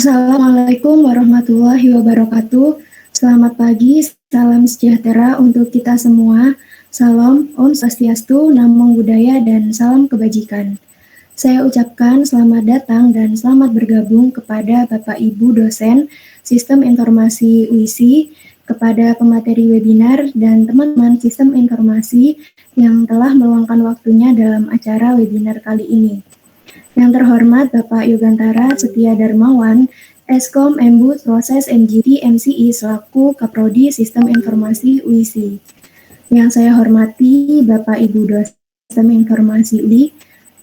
Assalamualaikum warahmatullahi wabarakatuh. Selamat pagi, salam sejahtera untuk kita semua. Salam Om Swastiastu, Namo Buddhaya, dan salam kebajikan. Saya ucapkan selamat datang dan selamat bergabung kepada Bapak Ibu dosen Sistem Informasi UISI, kepada pemateri webinar dan teman-teman Sistem Informasi yang telah meluangkan waktunya dalam acara webinar kali ini. Yang terhormat Bapak Yogantara Setia Darmawan, Eskom Embud Proses MGT MCI selaku Kaprodi Sistem Informasi UISI. Yang saya hormati Bapak Ibu dosen Sistem Informasi UI,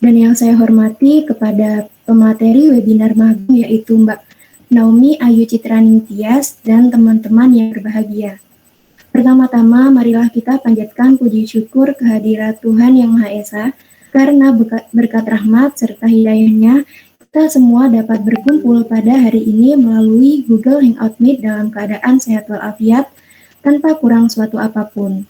dan yang saya hormati kepada pemateri webinar magang yaitu Mbak Naomi Ayu Citraning Tias dan teman-teman yang berbahagia. Pertama-tama, marilah kita panjatkan puji syukur kehadirat Tuhan Yang Maha Esa, karena berkat rahmat serta hidayahnya, kita semua dapat berkumpul pada hari ini melalui Google Hangout Meet dalam keadaan sehat walafiat, tanpa kurang suatu apapun.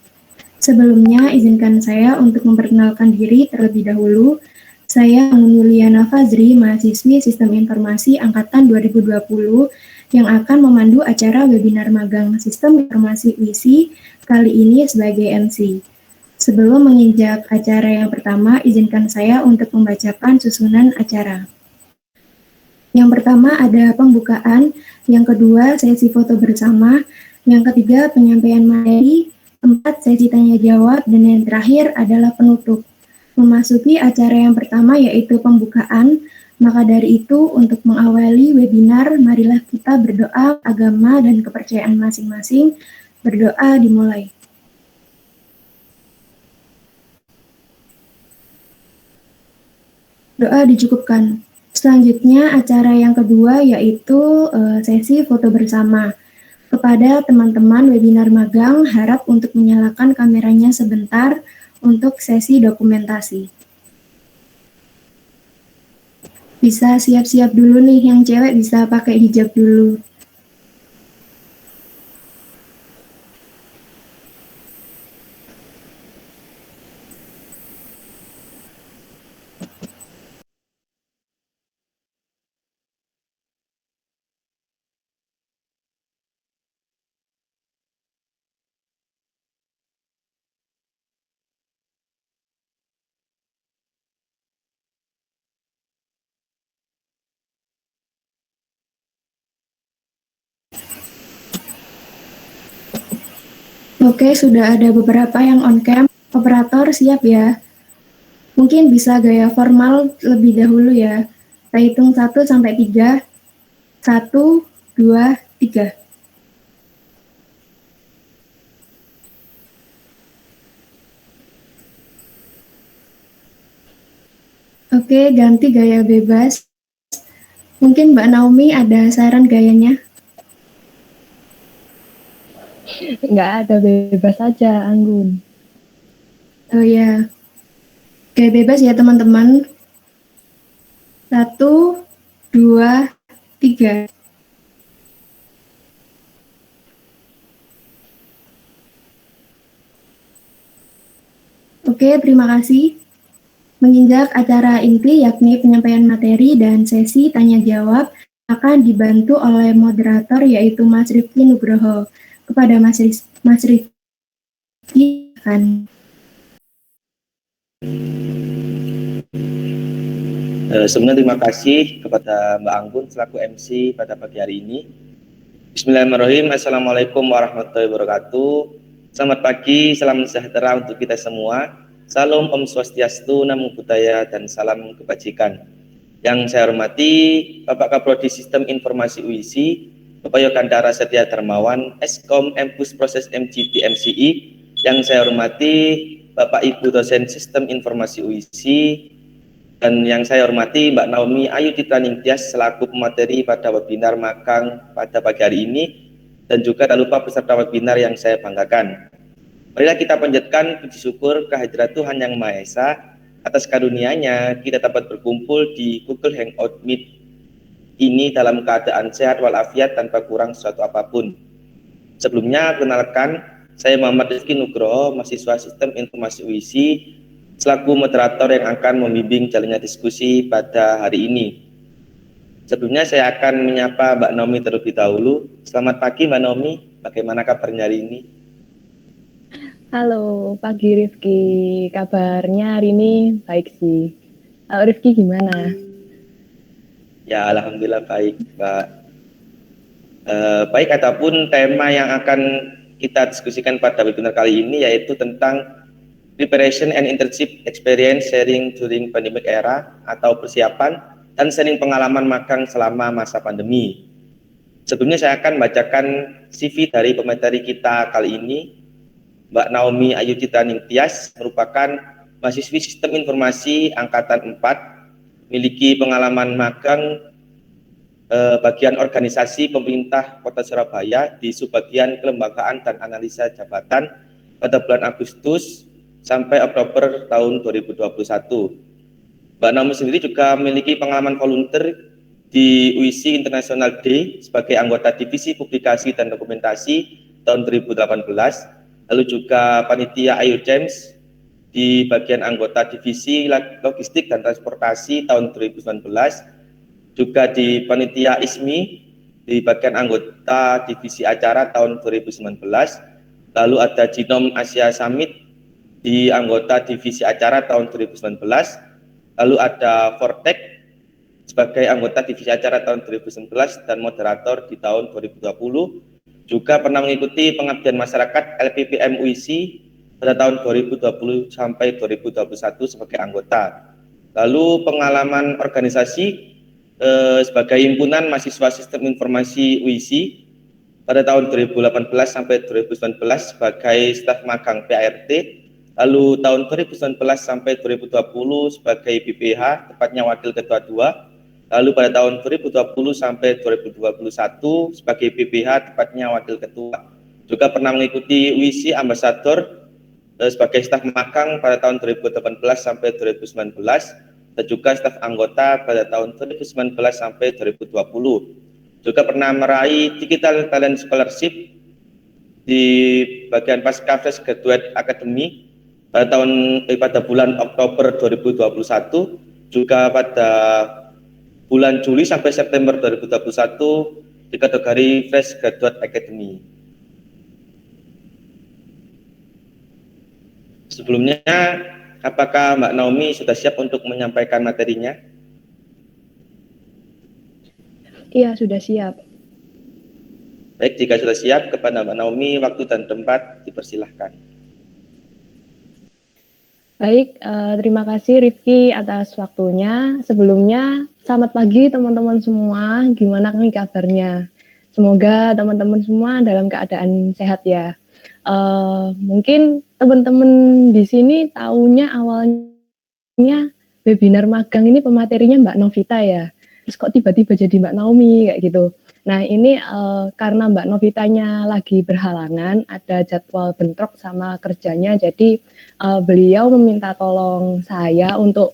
Sebelumnya, izinkan saya untuk memperkenalkan diri terlebih dahulu. Saya Anggun Yuliana Fazri, mahasiswi Sistem Informasi Angkatan 2020, yang akan memandu acara webinar magang Sistem Informasi UISI kali ini sebagai MC. Sebelum menginjak acara yang pertama, izinkan saya untuk membacakan susunan acara. Yang pertama ada pembukaan, yang kedua sesi foto bersama, yang ketiga penyampaian materi, keempat sesi tanya jawab, dan yang terakhir adalah penutup. Memasuki acara yang pertama yaitu pembukaan, maka dari itu untuk mengawali webinar, marilah kita berdoa agama dan kepercayaan masing-masing. Berdoa dimulai. Doa dicukupkan. Selanjutnya acara yang kedua yaitu sesi foto bersama. Kepada teman-teman webinar magang, harap untuk menyalakan kameranya sebentar untuk sesi dokumentasi. Bisa siap-siap dulu nih, yang cewek bisa pakai hijab dulu. Oke, sudah ada beberapa yang on cam. Operator siap ya? Mungkin bisa gaya formal lebih dahulu ya. Kita hitung 1 sampai 3. 1, 2, 3. Oke, ganti gaya bebas. Mungkin Mbak Naomi ada saran gayanya? Nggak ada, bebas aja, Anggun. Oh ya, gaya bebas ya teman-teman. 1, 2, 3. Oke, terima kasih. Menginjak acara inti yakni penyampaian materi dan sesi tanya-jawab akan dibantu oleh moderator yaitu Mas Rifki Nugroho. Kepada Mas Rifki akan. Sebelumnya terima kasih kepada Mbak Anggun selaku MC pada pagi hari ini. Bismillahirrahmanirrahim. Assalamualaikum warahmatullahi wabarakatuh. Selamat pagi, salam sejahtera untuk kita semua. Salam Om Swastiastu, Namo Buddhaya, dan salam kebajikan. Yang saya hormati Bapak Kaprodi Sistem Informasi UISI, Bapak Yogandara Setia Darmawan, Eskom Empus Proses MGT MCI. Yang saya hormati Bapak Ibu Dosen Sistem Informasi UISI, dan yang saya hormati Mbak Naomi Ayu Citra Ningtyas selaku pemateri pada webinar magang pada pagi hari ini, dan juga tak lupa peserta webinar yang saya banggakan. Marilah kita panjatkan puji syukur kehadirat Tuhan Yang Maha Esa atas karunia-Nya kita dapat berkumpul di Google Hangout Meet ini dalam keadaan sehat walafiat tanpa kurang sesuatu apapun. Sebelumnya, perkenalkan, saya Muhammad Rizky Nugroho, mahasiswa Sistem Informasi UISI, selaku moderator yang akan membimbing jalannya diskusi pada hari ini. Sebelumnya saya akan menyapa Mbak Naomi terlebih dahulu. Selamat pagi Mbak Naomi, bagaimana kabarnya hari ini? Halo, pagi Rifki. Kabarnya hari ini baik sih. Rifki gimana? Ya, alhamdulillah baik, Mbak. Baik, adapun tema yang akan kita diskusikan pada webinar kali ini yaitu tentang Preparation and Internship Experience Sharing During Pandemic Era, atau persiapan dan sharing pengalaman magang selama masa pandemi. Sebelumnya saya akan bacakan CV dari pemateri kita kali ini. Mbak Naomi Ayu Citra Ningtyas merupakan mahasiswi Sistem Informasi Angkatan 4, memiliki pengalaman magang bagian organisasi pemerintah Kota Surabaya di subbagian kelembagaan dan analisa jabatan pada bulan Agustus sampai Oktober tahun 2021. Mbak Naomi sendiri juga memiliki pengalaman volunteer di UISI International Day sebagai anggota Divisi Publikasi dan Dokumentasi tahun 2018, lalu juga panitia Ayu James di bagian anggota Divisi Logistik dan Transportasi tahun 2019, juga di panitia ISMI di bagian anggota Divisi Acara tahun 2019, lalu ada Genome Asia Summit di anggota Divisi Acara tahun 2019, lalu ada Vortex sebagai anggota Divisi Acara tahun 2019 dan moderator di tahun 2020. Juga pernah mengikuti pengabdian masyarakat LPPM UISI pada tahun 2020 sampai 2021 sebagai anggota. Lalu pengalaman organisasi sebagai himpunan mahasiswa Sistem Informasi UISI pada tahun 2018 sampai 2019 sebagai staf magang PART, lalu tahun 2019 sampai 2020 sebagai BPH, tepatnya Wakil Ketua 2, lalu pada tahun 2020 sampai 2021 sebagai BPH, tepatnya Wakil Ketua. Juga pernah mengikuti UISI Ambassador sebagai staf magang pada tahun 2018 sampai 2019, dan juga staf anggota pada tahun 2019 sampai 2020. Juga pernah meraih Digital Talent Scholarship di bagian Pasca Fresh Graduate Academy pada bulan Oktober 2021, juga pada bulan Juli sampai September 2021 di kategori Fresh Graduate Academy. Sebelumnya, apakah Mbak Naomi sudah siap untuk menyampaikan materinya? Iya, sudah siap. Baik, jika sudah siap, kepada Mbak Naomi, waktu dan tempat dipersilahkan. Baik, terima kasih Rifki atas waktunya. Sebelumnya, selamat pagi teman-teman semua. Gimana nih kabarnya? Semoga teman-teman semua dalam keadaan sehat ya. Mungkin teman-teman di sini tahunya awalnya webinar magang ini pematerinya Mbak Novita ya. Terus kok tiba-tiba jadi Mbak Naomi kayak gitu. Nah ini karena Mbak Novitanya lagi berhalangan, ada jadwal bentrok sama kerjanya, jadi beliau meminta tolong saya untuk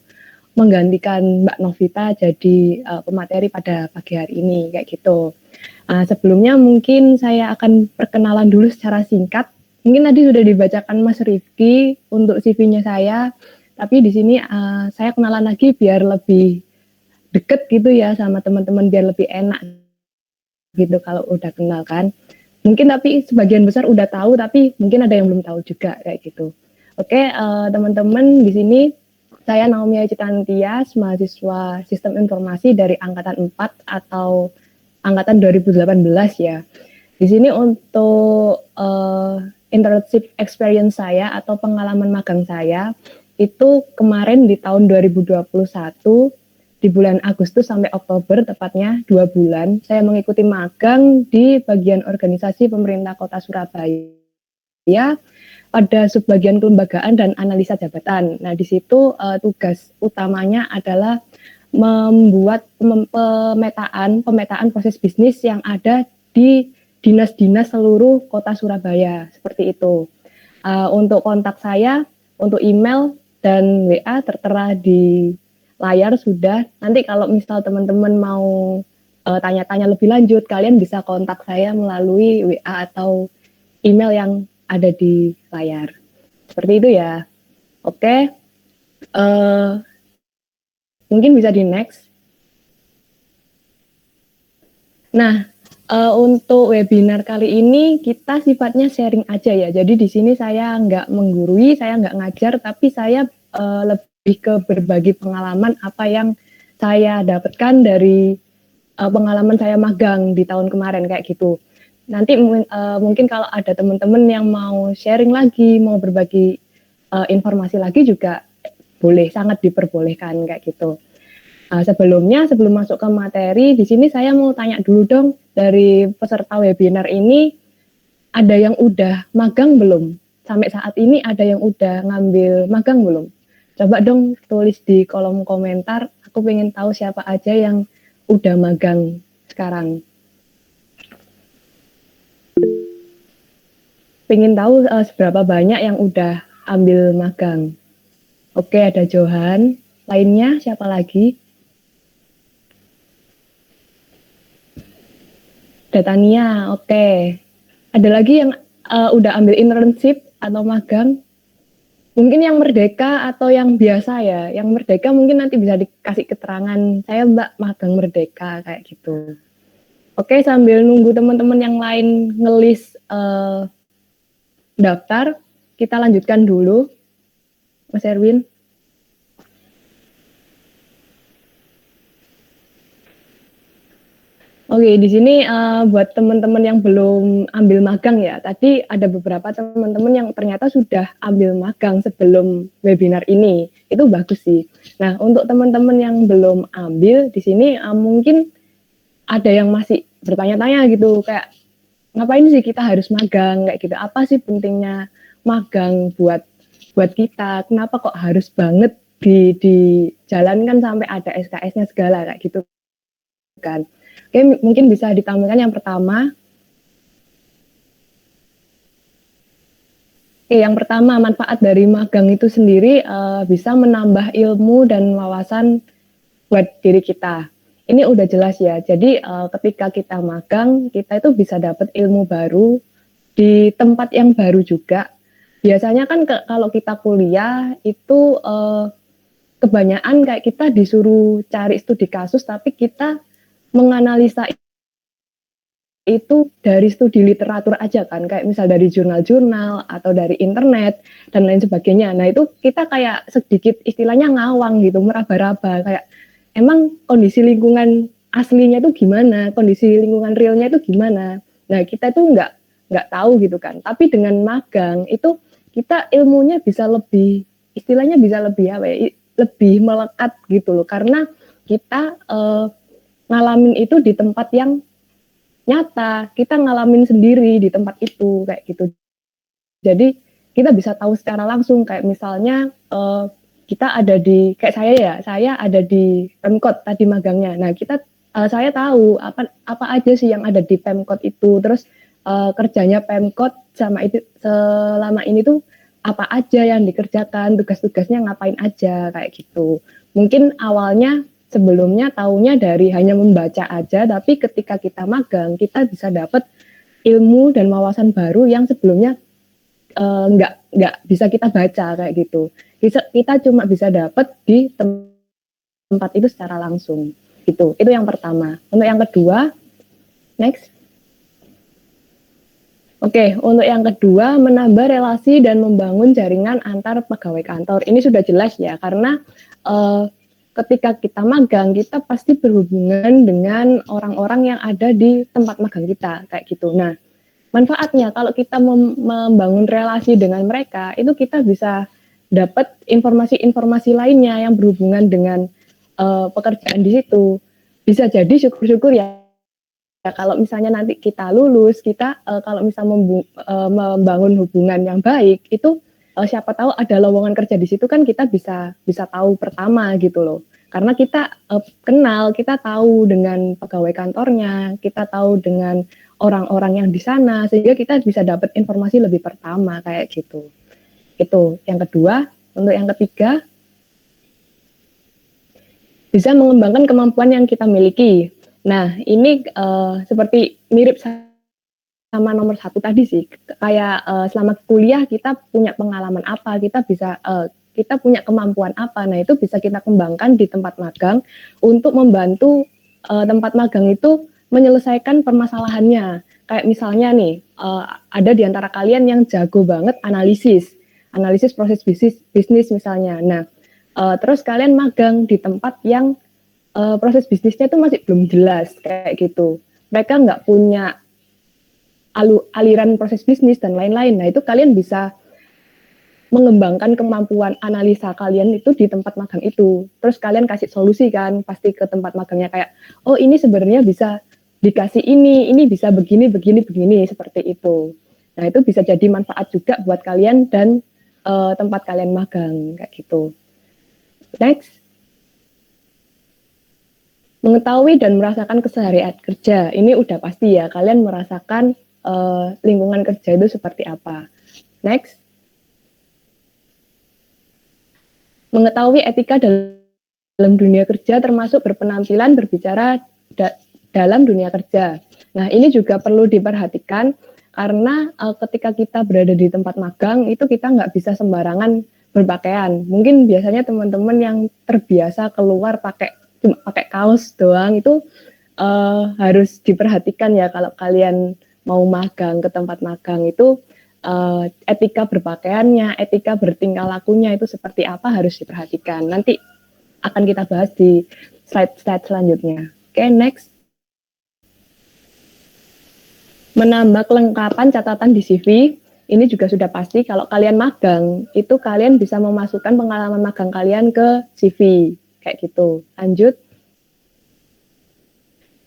menggantikan Mbak Novita jadi pemateri pada pagi hari ini kayak gitu. Sebelumnya mungkin saya akan perkenalan dulu secara singkat. Mungkin tadi sudah dibacakan Mas Rifki untuk CV-nya saya, tapi di sini saya kenalan lagi biar lebih deket gitu ya sama teman-teman, biar lebih enak gitu kalau udah kenal kan. Mungkin tapi sebagian besar udah tahu, tapi mungkin ada yang belum tahu juga kayak gitu. Oke, teman-teman, di sini saya Naomi Ayu Citra Ningtyas, mahasiswa Sistem Informasi dari Angkatan 4 atau Angkatan 2018 ya. Di sini untuk internship experience saya atau pengalaman magang saya, itu kemarin di tahun 2021 di bulan Agustus sampai Oktober, tepatnya 2 bulan, saya mengikuti magang di bagian organisasi pemerintah Kota Surabaya pada subbagian kelembagaan dan analisa jabatan. Nah, di situ tugas utamanya adalah membuat pemetaan proses bisnis yang ada di dinas-dinas seluruh Kota Surabaya, seperti itu. Untuk kontak saya, untuk email dan WA tertera di layar sudah. Nanti kalau misal teman-teman mau tanya-tanya lebih lanjut, kalian bisa kontak saya melalui WA atau email yang ada di layar. Seperti itu ya. Oke. Mungkin bisa di next. Nah, untuk webinar kali ini kita sifatnya sharing aja ya. Jadi di sini saya nggak menggurui, saya nggak ngajar, tapi saya lebih ke berbagi pengalaman apa yang saya dapatkan dari pengalaman saya magang di tahun kemarin kayak gitu. Nanti mungkin kalau ada teman-teman yang mau sharing lagi, mau berbagi informasi lagi juga boleh, sangat diperbolehkan kayak gitu. Sebelum masuk ke materi, di sini saya mau tanya dulu dong, dari peserta webinar ini, ada yang udah magang belum? Sampai saat ini ada yang udah ngambil magang belum? Coba dong tulis di kolom komentar, aku pengen tahu siapa aja yang udah magang sekarang. Pengen tahu seberapa banyak yang udah ambil magang. Oke, ada Johan. Lainnya siapa lagi? Ada Tania, oke. Ada lagi yang udah ambil internship atau magang? Mungkin yang merdeka atau yang biasa ya. Yang merdeka mungkin nanti bisa dikasih keterangan, saya Mbak magang merdeka, kayak gitu. Oke, sambil nunggu teman-teman yang lain ngelis daftar, kita lanjutkan dulu. Mas Erwin. Oke, di sini buat teman-teman yang belum ambil magang ya, tadi ada beberapa teman-teman yang ternyata sudah ambil magang sebelum webinar ini, itu bagus sih. Nah, untuk teman-teman yang belum ambil, di sini mungkin ada yang masih bertanya-tanya gitu, kayak ngapain sih kita harus magang, kayak gitu, apa sih pentingnya magang buat kita, kenapa kok harus banget dijalankan sampai ada SKS-nya segala, kayak gitu kan. Oke, mungkin bisa ditampilkan yang pertama. Oke, yang pertama, manfaat dari magang itu sendiri bisa menambah ilmu dan wawasan buat diri kita. Ini udah jelas ya. Jadi ketika kita magang, kita itu bisa dapat ilmu baru di tempat yang baru juga. Biasanya kan kalau kita kuliah itu kebanyakan kayak kita disuruh cari studi kasus, tapi kita menganalisa itu dari studi literatur aja kan, kayak misal dari jurnal-jurnal atau dari internet dan lain sebagainya. Nah itu kita kayak sedikit istilahnya ngawang gitu, meraba-raba, kayak emang kondisi lingkungan aslinya itu gimana, kondisi lingkungan realnya itu gimana. Nah kita itu nggak tahu gitu kan. Tapi dengan magang itu kita ilmunya bisa lebih, istilahnya bisa lebih apa ya, lebih melekat gitu loh, karena kita ngalamin itu di tempat yang nyata, kita ngalamin sendiri di tempat itu kayak gitu. Jadi kita bisa tahu secara langsung, kayak misalnya kita ada di, kayak saya ada di Pemkot tadi magangnya. Nah saya tahu apa aja sih yang ada di Pemkot itu, terus kerjanya Pemkot selama ini tuh apa aja yang dikerjakan, tugas-tugasnya ngapain aja kayak gitu. Mungkin awalnya sebelumnya taunya dari hanya membaca aja, tapi ketika kita magang, kita bisa dapat ilmu dan wawasan baru yang sebelumnya nggak bisa kita baca kayak gitu. Kita cuma bisa dapat di tempat itu secara langsung. Itu yang pertama. Untuk yang kedua, next. Oke, untuk yang kedua, menambah relasi dan membangun jaringan antar pegawai kantor. Ini sudah jelas ya, karena ketika kita magang, kita pasti berhubungan dengan orang-orang yang ada di tempat magang kita, kayak gitu. Nah, manfaatnya kalau kita membangun relasi dengan mereka, itu kita bisa dapat informasi-informasi lainnya yang berhubungan dengan pekerjaan di situ. Bisa jadi syukur-syukur ya kalau misalnya nanti kita lulus, kita kalau misalnya membangun hubungan yang baik itu siapa tahu ada lowongan kerja di situ kan kita bisa tahu pertama gitu loh. Karena kita kenal, kita tahu dengan pegawai kantornya, kita tahu dengan orang-orang yang di sana sehingga kita bisa dapat informasi lebih pertama kayak gitu. Itu yang kedua. Untuk yang ketiga, bisa mengembangkan kemampuan yang kita miliki. Nah, ini seperti mirip sama nomor 1 tadi sih. Kayak selama kuliah kita punya pengalaman apa, kita punya kemampuan apa. Nah, itu bisa kita kembangkan di tempat magang untuk membantu tempat magang itu menyelesaikan permasalahannya. Kayak misalnya nih, ada di antara kalian yang jago banget analisis proses bisnis misalnya. Nah, terus kalian magang di tempat yang proses bisnisnya itu masih belum jelas kayak gitu. Mereka nggak punya aliran proses bisnis dan lain-lain. Nah, itu kalian bisa mengembangkan kemampuan analisa kalian itu di tempat magang itu. Terus kalian kasih solusi kan, pasti ke tempat magangnya kayak, oh ini sebenarnya bisa dikasih ini bisa begini, seperti itu. Nah, itu bisa jadi manfaat juga buat kalian dan tempat kalian magang kayak gitu. Next, mengetahui dan merasakan keseharian kerja. Ini udah pasti ya, kalian merasakan lingkungan kerja itu seperti apa. Next, mengetahui etika dalam dunia kerja termasuk berpenampilan berbicara dalam dunia kerja. Nah, ini juga perlu diperhatikan karena ketika kita berada di tempat magang itu kita nggak bisa sembarangan berpakaian. Mungkin biasanya teman-teman yang terbiasa keluar cuma pakai kaos doang itu harus diperhatikan ya kalau kalian mau magang ke tempat magang itu etika berpakaiannya, etika bertingkah lakunya itu seperti apa harus diperhatikan. Nanti akan kita bahas di slide selanjutnya. Oke, next. Menambah kelengkapan catatan di CV, ini juga sudah pasti kalau kalian magang, itu kalian bisa memasukkan pengalaman magang kalian ke CV, kayak gitu. Lanjut.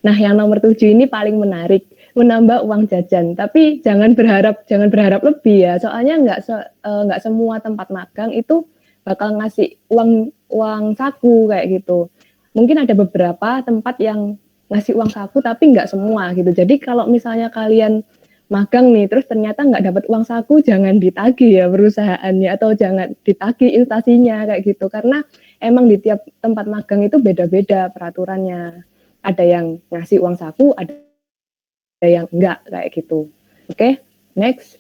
Nah, yang nomor 7 ini paling menarik, menambah uang jajan. Tapi jangan berharap lebih ya, soalnya nggak semua tempat magang itu bakal ngasih uang saku kayak gitu. Mungkin ada beberapa tempat yang ngasih uang saku tapi nggak semua gitu. Jadi kalau misalnya kalian magang nih terus ternyata nggak dapat uang saku, jangan ditagih ya perusahaannya atau jangan ditagih instansinya kayak gitu, karena emang di tiap tempat magang itu beda-beda peraturannya. Ada yang ngasih uang saku, ada yang enggak kayak gitu. Oke, next.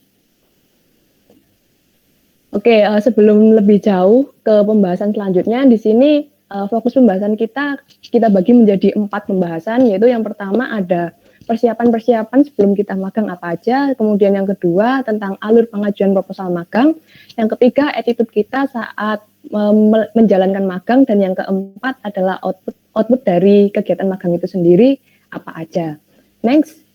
Oke, sebelum lebih jauh ke pembahasan selanjutnya, di sini fokus pembahasan kita bagi menjadi 4 pembahasan, yaitu yang pertama ada persiapan sebelum kita magang apa aja, kemudian yang kedua tentang alur pengajuan proposal magang, yang ketiga attitude kita saat menjalankan magang, dan yang keempat adalah output dari kegiatan magang itu sendiri apa aja. Next.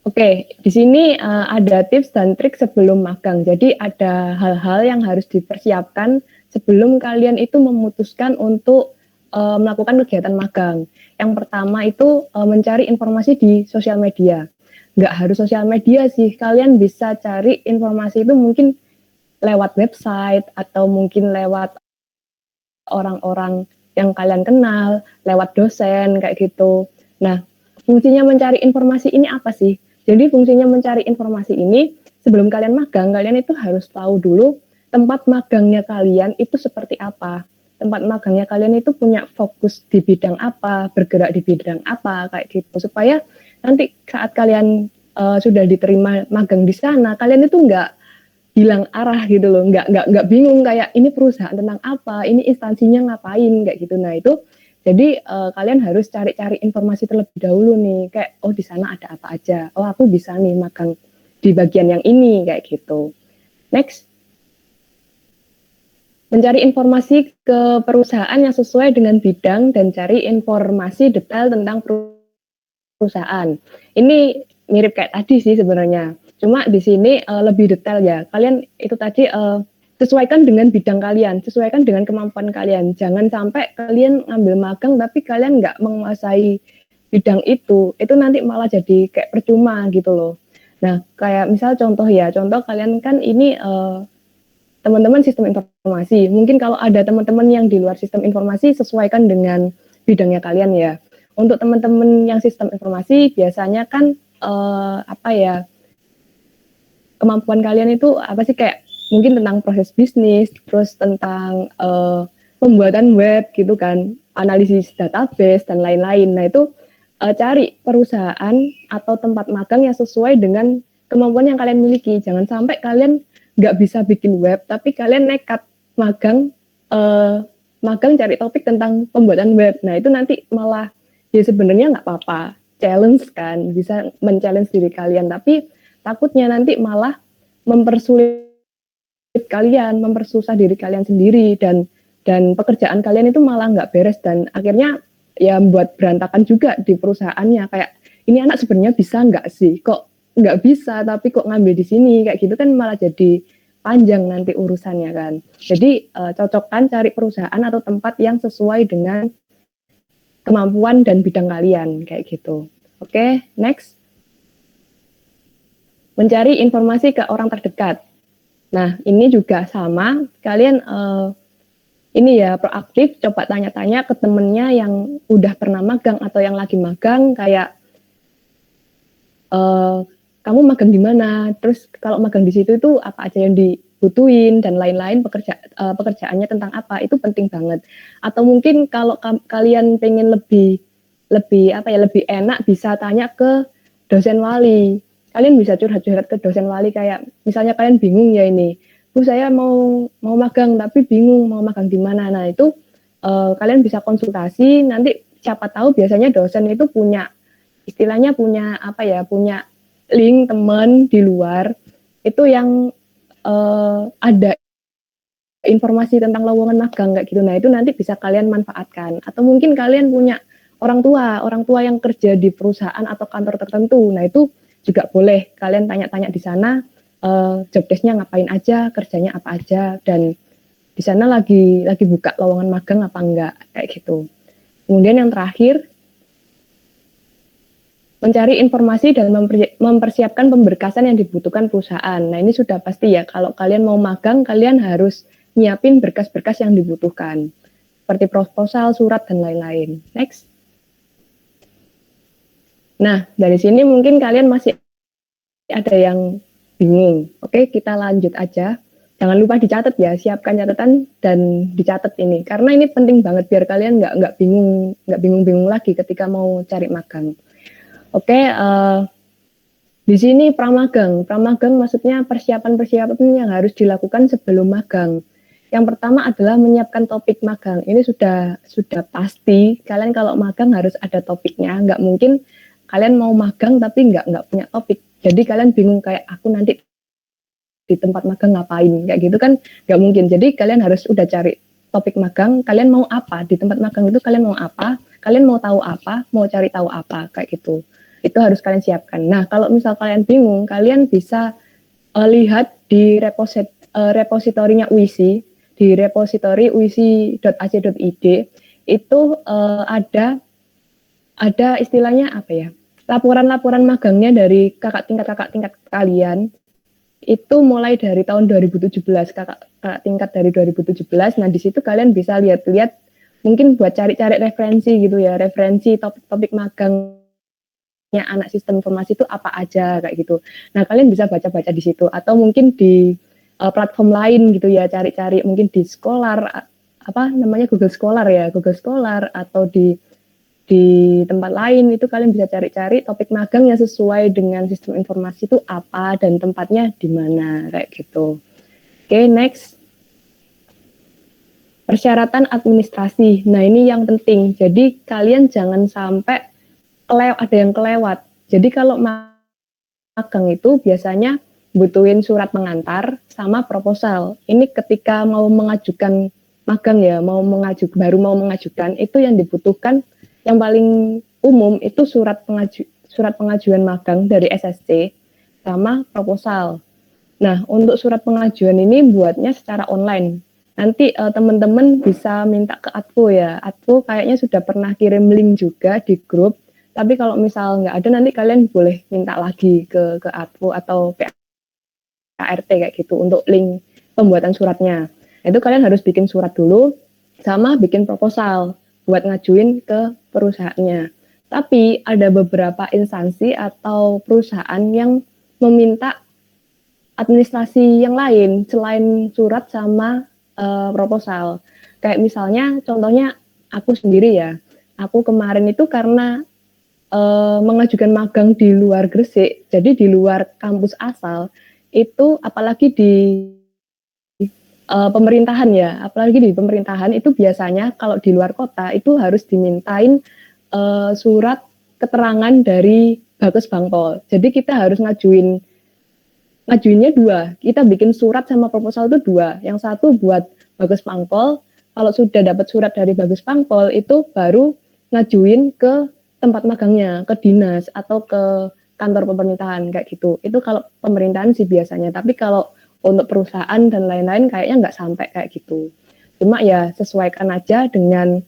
Oke, di sini ada tips dan trik sebelum magang. Jadi ada hal-hal yang harus dipersiapkan sebelum kalian itu memutuskan untuk melakukan kegiatan magang. Yang pertama itu mencari informasi di sosial media. Nggak harus sosial media sih, kalian bisa cari informasi itu mungkin lewat website atau mungkin lewat orang-orang yang kalian kenal, lewat dosen kayak gitu. Nah, fungsinya mencari informasi ini apa sih? Jadi fungsinya mencari informasi ini, sebelum kalian magang, kalian itu harus tahu dulu tempat magangnya kalian itu seperti apa. Tempat magangnya kalian itu punya fokus di bidang apa, bergerak di bidang apa, kayak gitu. Supaya nanti saat kalian sudah diterima magang di sana, kalian itu nggak hilang arah gitu loh, nggak bingung kayak ini perusahaan tentang apa, ini instansinya ngapain, kayak gitu. Nah itu jadi kalian harus cari-cari informasi terlebih dahulu nih, kayak oh di sana ada apa aja, oh aku bisa nih magang di bagian yang ini kayak gitu. Next, mencari informasi ke perusahaan yang sesuai dengan bidang dan cari informasi detail tentang perusahaan. Ini mirip kayak tadi sih sebenarnya. Cuma di sini lebih detail ya. Kalian itu tadi sesuaikan dengan bidang kalian, sesuaikan dengan kemampuan kalian. Jangan sampai kalian ngambil magang tapi kalian nggak menguasai bidang itu nanti malah jadi kayak percuma gitu loh. Nah, kayak misal contoh kalian kan ini teman-teman sistem informasi. Mungkin kalau ada teman-teman yang di luar sistem informasi, sesuaikan dengan bidangnya kalian ya. Untuk teman-teman yang sistem informasi, biasanya kan kemampuan kalian itu apa sih, kayak mungkin tentang proses bisnis, terus tentang pembuatan web gitu kan, analisis database dan lain-lain. Nah itu cari perusahaan atau tempat magang yang sesuai dengan kemampuan yang kalian miliki. Jangan sampai kalian nggak bisa bikin web, tapi kalian nekat magang cari topik tentang pembuatan web. Nah itu nanti malah ya sebenarnya nggak apa-apa, challenge kan, bisa men-challenge diri kalian, tapi takutnya nanti malah mempersulit kalian, mempersusah diri kalian sendiri, dan pekerjaan kalian itu malah nggak beres, dan akhirnya ya buat berantakan juga di perusahaannya. Kayak ini anak sebenarnya bisa nggak sih, kok nggak bisa tapi kok ngambil di sini, kayak gitu kan malah jadi panjang nanti urusannya kan. Jadi cocokkan cari perusahaan atau tempat yang sesuai dengan kemampuan dan bidang kalian kayak gitu. Oke, next. Mencari informasi ke orang terdekat. Nah, ini juga sama, kalian ini ya proaktif, coba tanya-tanya ke temennya yang udah pernah magang atau yang lagi magang, kayak kamu magang di mana, terus kalau magang di situ itu apa aja yang dibutuhin dan lain-lain, pekerjaannya tentang apa, itu penting banget. Atau mungkin kalau kalian pengen lebih enak, bisa tanya ke dosen wali. Kalian bisa curhat-curhat ke dosen wali, kayak misalnya kalian bingung ya ini, Bu saya mau magang tapi bingung mau magang di mana. Nah itu kalian bisa konsultasi, nanti siapa tahu biasanya dosen itu punya istilahnya punya link teman di luar itu yang ada informasi tentang lowongan magang kayak gitu. Nah itu nanti bisa kalian manfaatkan. Atau mungkin kalian punya orang tua yang kerja di perusahaan atau kantor tertentu. Nah itu juga boleh kalian tanya-tanya di sana, job desk-nya ngapain aja, kerjanya apa aja, dan di sana lagi buka lowongan magang apa enggak, kayak gitu. Kemudian yang terakhir, mencari informasi dan mempersiapkan pemberkasan yang dibutuhkan perusahaan. Nah ini sudah pasti ya, kalau kalian mau magang, kalian harus nyiapin berkas-berkas yang dibutuhkan, seperti proposal, surat, dan lain-lain. Next. Nah, dari sini mungkin kalian masih ada yang bingung. Oke, kita lanjut aja. Jangan lupa dicatat ya, siapkan catatan dan dicatat ini, karena ini penting banget biar kalian nggak bingung lagi ketika mau cari magang. Oke, di sini pramagang maksudnya persiapan yang harus dilakukan sebelum magang. Yang pertama adalah menyiapkan topik magang. Ini sudah pasti kalian kalau magang harus ada topiknya. Nggak mungkin kalian mau magang tapi nggak punya topik. Jadi kalian bingung kayak aku nanti di tempat magang ngapain, kayak gitu kan nggak mungkin. Jadi kalian harus udah cari topik magang, kalian mau apa di tempat magang itu, kalian mau apa, kalian mau tahu apa, mau cari tahu apa, kayak gitu. Itu harus kalian siapkan. Nah kalau misal kalian bingung, kalian bisa lihat di repositorinya UISI, di repositori uisi.ac.id itu ada istilahnya apa ya, laporan-laporan magangnya dari kakak tingkat kalian itu mulai dari tahun 2017, kakak tingkat dari 2017. Nah di situ kalian bisa lihat mungkin buat cari-cari referensi gitu ya, referensi topik magangnya anak sistem informasi itu apa aja kayak gitu. Nah kalian bisa baca-baca di situ, atau mungkin di platform lain gitu ya, cari-cari mungkin di Scholar, Google Scholar, atau di tempat lain itu kalian bisa cari-cari topik magang yang sesuai dengan sistem informasi itu apa dan tempatnya di mana, kayak gitu. Oke, next. Persyaratan administrasi. Nah, ini yang penting. Jadi kalian jangan sampai ada yang kelewat. Jadi kalau magang itu biasanya butuhin surat pengantar sama proposal. Ini ketika mau mengajukan magang ya, baru mau mengajukan, itu yang dibutuhkan yang paling umum itu surat pengajuan magang dari SSC sama proposal. Nah, untuk surat pengajuan ini buatnya secara online. Nanti teman-teman bisa minta ke Advo ya. Advo kayaknya sudah pernah kirim link juga di grup. Tapi kalau misal nggak ada, nanti kalian boleh minta lagi ke Advo atau PART kayak gitu untuk link pembuatan suratnya. Itu kalian harus bikin surat dulu sama bikin proposal buat ngajuin ke perusahaannya. Tapi ada beberapa instansi atau perusahaan yang meminta administrasi yang lain selain surat sama proposal. Kayak misalnya contohnya aku sendiri ya. Aku kemarin itu karena mengajukan magang di luar Gresik, jadi di luar kampus asal, itu apalagi di pemerintahan ya, apalagi di pemerintahan itu biasanya kalau di luar kota itu harus dimintain surat keterangan dari Bagus Bangpol. Jadi kita harus ngajuinnya dua. Kita bikin surat sama proposal itu dua. Yang satu buat Bagus Bangpol. Kalau sudah dapat surat dari Bagus Bangpol itu baru ngajuin ke tempat magangnya, ke dinas atau ke kantor pemerintahan kayak gitu. Itu kalau pemerintahan sih biasanya. Tapi kalau untuk perusahaan dan lain-lain kayaknya nggak sampai kayak gitu. Cuma ya sesuaikan aja dengan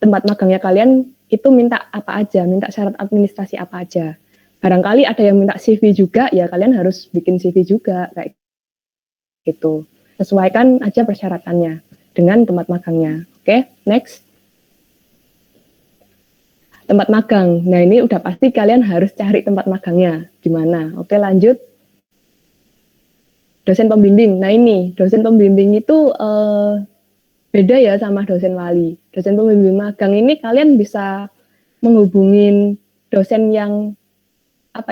tempat magangnya kalian itu minta apa aja, minta syarat administrasi apa aja. Barangkali ada yang minta CV juga, ya kalian harus bikin CV juga kayak gitu. Sesuaikan aja persyaratannya dengan tempat magangnya. Oke, next. Tempat magang. Nah, ini udah pasti kalian harus cari tempat magangnya di mana. Oke, lanjut. Dosen pembimbing. Nah, ini dosen pembimbing itu beda ya sama dosen wali. Dosen pembimbing magang ini kalian bisa menghubungin dosen yang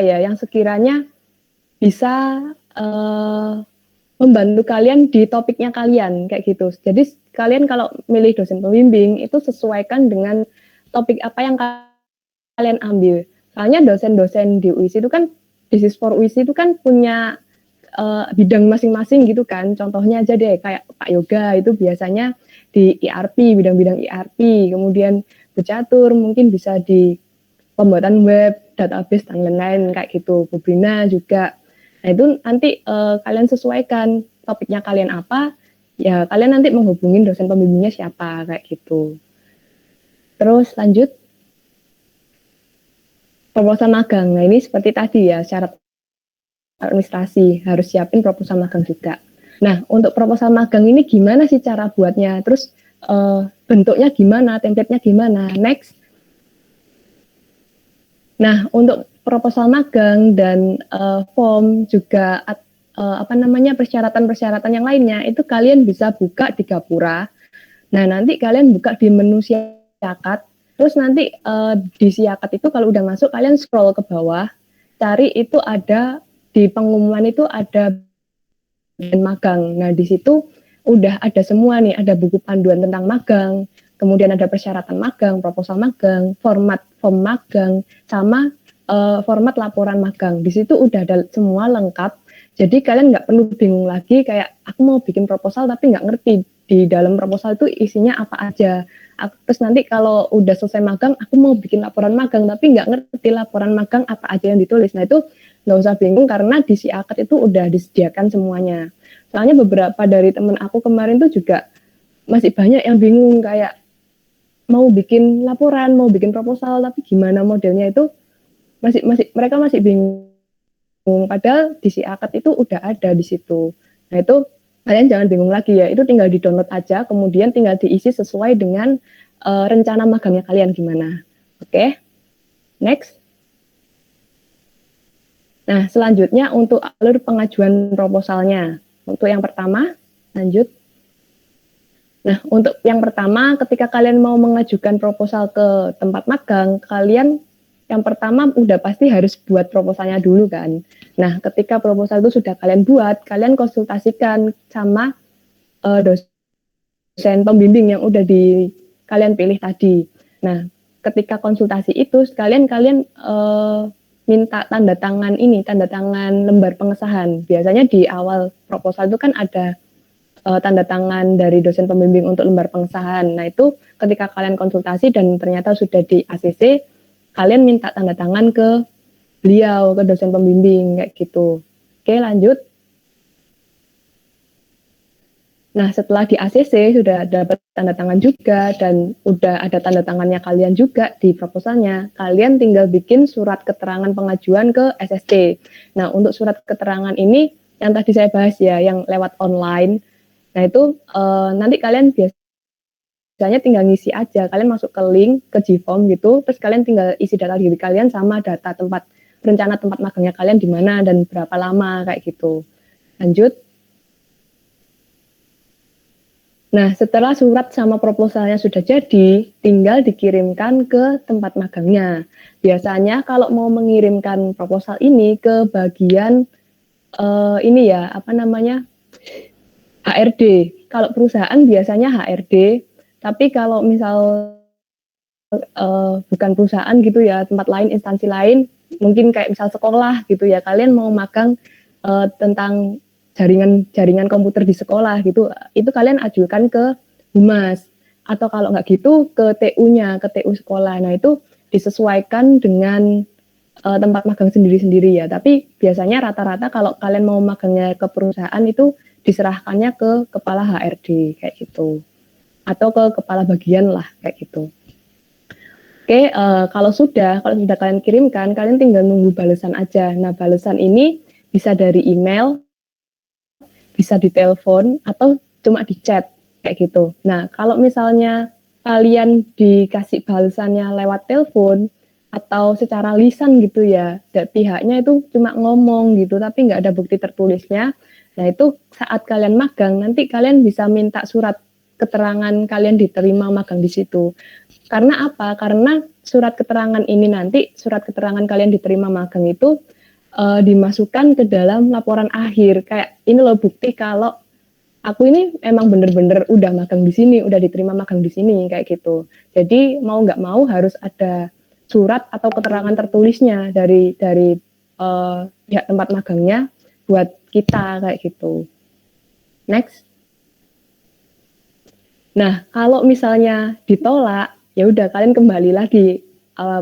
yang sekiranya bisa membantu kalian di topiknya kalian kayak gitu. Jadi kalian kalau milih dosen pembimbing itu sesuaikan dengan topik apa yang kalian ambil. Soalnya dosen-dosen di UISI itu kan, Disis for UISI itu kan punya bidang masing-masing gitu kan. Contohnya aja deh kayak Pak Yoga itu biasanya di ERP, bidang-bidang ERP. Kemudian Bu Catur mungkin bisa di pembuatan web, database dan lain-lain kayak gitu. Bu Brina juga. Nah itu nanti kalian sesuaikan topiknya kalian apa, ya kalian nanti menghubungin dosen pembimbingnya siapa kayak gitu. Terus lanjut. Proposal magang. Nah ini seperti tadi ya, syarat administrasi harus siapin proposal magang juga. Nah untuk proposal magang ini gimana sih cara buatnya? Terus bentuknya gimana? Template-nya gimana? Next. Nah untuk proposal magang dan form juga persyaratan-persyaratan yang lainnya itu kalian bisa buka di Gapura. Nah nanti kalian buka di menu siakat. Terus nanti di siakat itu kalau udah masuk kalian scroll ke bawah, cari itu ada di pengumuman itu ada magang. Nah di situ udah ada semua nih, ada buku panduan tentang magang, kemudian ada persyaratan magang, proposal magang, format form magang, sama format laporan magang. Di situ udah ada semua lengkap. Jadi kalian nggak perlu bingung lagi kayak aku mau bikin proposal tapi nggak ngerti di dalam proposal itu isinya apa aja. Terus nanti kalau udah selesai magang, aku mau bikin laporan magang tapi nggak ngerti laporan magang apa aja yang ditulis. Nah itu nggak usah bingung karena di siakat itu udah disediakan semuanya. Soalnya beberapa dari temen aku kemarin tuh juga masih banyak yang bingung kayak mau bikin laporan, mau bikin proposal tapi gimana modelnya itu mereka masih bingung. Padahal di siakat itu udah ada di situ. Nah itu kalian jangan bingung lagi ya, itu tinggal di-download aja, kemudian tinggal diisi sesuai dengan rencana magangnya kalian gimana. Oke, next. Nah, selanjutnya untuk alur pengajuan proposalnya. Untuk yang pertama, lanjut. Nah, untuk yang pertama, ketika kalian mau mengajukan proposal ke tempat magang, kalian yang pertama udah pasti harus buat proposalnya dulu kan. Nah, ketika proposal itu sudah kalian buat, kalian konsultasikan sama dosen pembimbing yang udah kalian pilih tadi. Nah, ketika konsultasi itu, kalian minta tanda tangan lembar pengesahan. Biasanya di awal proposal itu kan ada tanda tangan dari dosen pembimbing untuk lembar pengesahan. Nah, itu ketika kalian konsultasi dan ternyata sudah di ACC, kalian minta tanda tangan ke beliau, ke dosen pembimbing kayak gitu. Oke, lanjut. Nah, setelah di ACC sudah dapat tanda tangan juga dan udah ada tanda tangannya kalian juga di proposalnya. Kalian tinggal bikin surat keterangan pengajuan ke SSC. Nah, untuk surat keterangan ini yang tadi saya bahas ya, yang lewat online. Nah, itu nanti kalian biasanya tinggal ngisi aja. Kalian masuk ke link, ke Gform gitu, terus kalian tinggal isi data diri kalian sama data rencana tempat magangnya kalian di mana dan berapa lama kayak gitu. Lanjut. Nah, setelah surat sama proposalnya sudah jadi, tinggal dikirimkan ke tempat magangnya. Biasanya kalau mau mengirimkan proposal ini ke bagian ini ya, apa namanya, HRD. Kalau perusahaan biasanya HRD, tapi kalau misal bukan perusahaan gitu ya, tempat lain, instansi lain, mungkin kayak misal sekolah gitu ya, kalian mau magang tentang jaringan komputer di sekolah gitu, itu kalian ajukan ke Humas, atau kalau nggak gitu ke TU-nya, ke TU sekolah. Nah, itu disesuaikan dengan tempat magang sendiri-sendiri ya. Tapi biasanya rata-rata kalau kalian mau magangnya ke perusahaan itu diserahkannya ke kepala HRD kayak gitu, atau ke kepala bagian lah kayak gitu. Oke, kalau sudah kalian kirimkan, kalian tinggal nunggu balasan aja. Nah, balasan ini bisa dari email, bisa di telepon, atau cuma di chat, kayak gitu. Nah, kalau misalnya kalian dikasih balasannya lewat telepon, atau secara lisan gitu ya, pihaknya itu cuma ngomong gitu, tapi nggak ada bukti tertulisnya. Nah, itu saat kalian magang, nanti kalian bisa minta surat keterangan kalian diterima magang di situ. Karena apa? Karena surat keterangan ini nanti, surat keterangan kalian diterima magang itu dimasukkan ke dalam laporan akhir. Kayak ini loh bukti kalau aku ini emang bener-bener udah magang di sini, udah diterima magang di sini, kayak gitu. Jadi mau nggak mau harus ada surat atau keterangan tertulisnya dari pihak tempat magangnya buat kita, kayak gitu. Next. Nah, kalau misalnya ditolak, ya udah kalian kembali lagi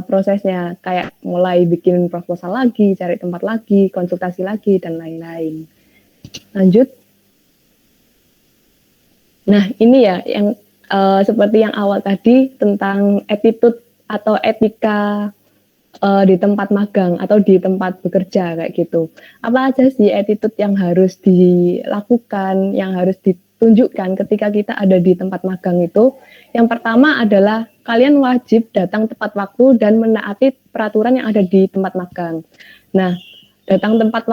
prosesnya, kayak mulai bikin proposal lagi, cari tempat lagi, konsultasi lagi, dan lain-lain. Lanjut. Nah, ini ya yang seperti yang awal tadi tentang attitude atau etika di tempat magang atau di tempat bekerja kayak gitu. Apa aja sih attitude yang harus dilakukan, yang harus ditunjukkan ketika kita ada di tempat magang itu? Yang pertama adalah kalian wajib datang tepat waktu dan menaati peraturan yang ada di tempat magang. Nah, datang tepat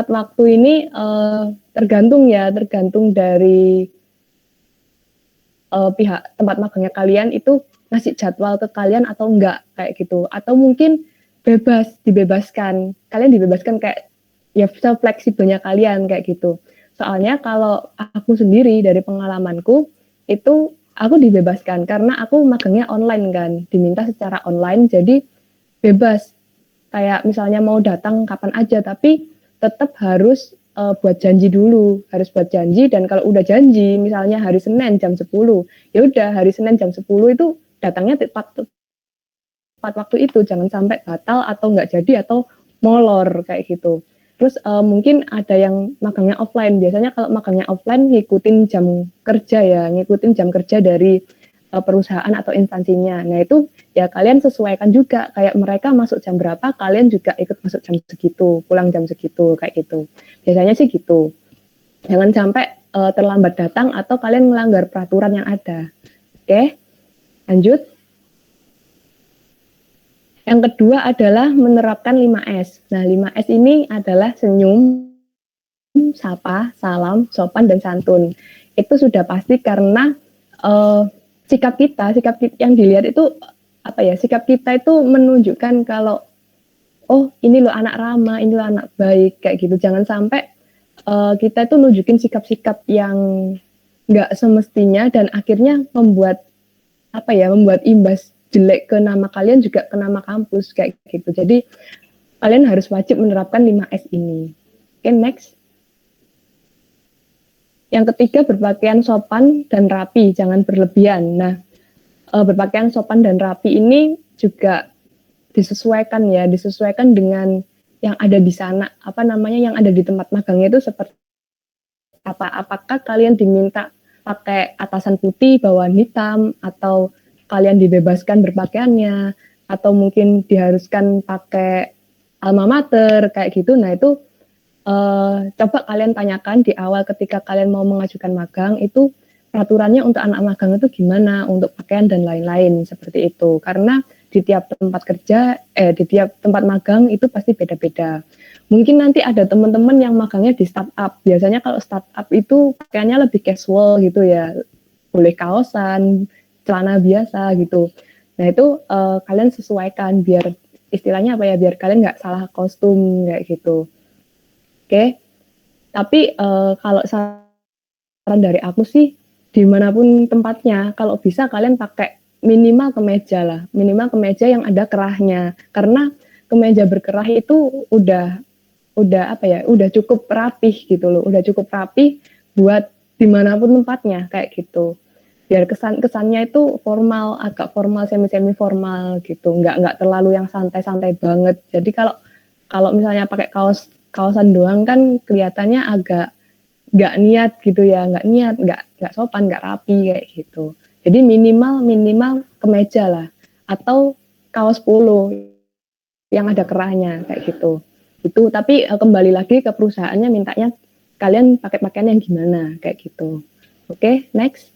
waktu ini tergantung dari pihak tempat magangnya kalian itu ngasih jadwal ke kalian atau enggak kayak gitu, atau mungkin dibebaskan, kalian dibebaskan kayak ya fleksibelnya kalian kayak gitu. Soalnya kalau aku sendiri dari pengalamanku itu aku dibebaskan karena aku magangnya online kan, diminta secara online, jadi bebas kayak misalnya mau datang kapan aja, tapi tetap harus buat janji dulu, harus buat janji. Dan kalau udah janji misalnya hari Senin jam 10, ya udah hari Senin jam 10 itu datangnya tepat waktu itu, jangan sampai batal atau nggak jadi atau molor kayak gitu. Terus mungkin ada yang magangnya offline. Biasanya kalau magangnya offline ngikutin jam kerja dari perusahaan atau instansinya. Nah, itu ya kalian sesuaikan juga, kayak mereka masuk jam berapa, kalian juga ikut masuk jam segitu, pulang jam segitu, kayak gitu. Biasanya sih gitu. Jangan sampai terlambat datang atau kalian melanggar peraturan yang ada. Oke, lanjut. Yang kedua adalah menerapkan 5S. Nah, 5S ini adalah senyum, sapa, salam, sopan, dan santun. Itu sudah pasti karena sikap kita yang dilihat itu apa ya? Sikap kita itu menunjukkan kalau oh ini loh anak ramah, ini loh anak baik kayak gitu. Jangan sampai kita itu nunjukin sikap-sikap yang nggak semestinya dan akhirnya membuat imbas jelek ke nama kalian juga ke nama kampus kayak gitu. Jadi kalian harus wajib menerapkan 5S ini. Oke, next. Yang ketiga, berpakaian sopan dan rapi, jangan berlebihan. Nah, berpakaian sopan dan rapi ini juga disesuaikan dengan yang ada di sana, yang ada di tempat magangnya itu seperti apa. Apakah kalian diminta pakai atasan putih, bawahan hitam, atau kalian dibebaskan berpakaiannya, atau mungkin diharuskan pakai alma mater kayak gitu. Nah itu coba kalian tanyakan di awal ketika kalian mau mengajukan magang itu peraturannya untuk anak magang itu gimana untuk pakaian dan lain-lain seperti itu. Karena di tiap tempat kerja, di tiap tempat magang itu pasti beda-beda. Mungkin nanti ada teman-teman yang magangnya di startup. Biasanya kalau startup itu pakaiannya lebih casual gitu ya, boleh kaosan, celana biasa gitu. Nah itu kalian sesuaikan biar istilahnya biar kalian nggak salah kostum kayak gitu. Oke. Tapi kalau saran dari aku sih dimanapun tempatnya, kalau bisa kalian pakai minimal kemeja yang ada kerahnya, karena kemeja berkerah itu udah cukup rapih gitu loh, udah cukup rapih buat dimanapun tempatnya kayak gitu. Biar kesannya itu formal, agak formal, semi formal gitu, nggak terlalu yang santai banget. Jadi kalau misalnya pakai kaosan doang kan kelihatannya agak nggak niat gitu ya, nggak sopan, nggak rapi kayak gitu. Jadi minimal kemeja lah, atau kaos polo yang ada kerahnya kayak gitu. Itu tapi kembali lagi ke perusahaannya mintanya kalian pakai pakaian yang gimana kayak gitu. Oke, next.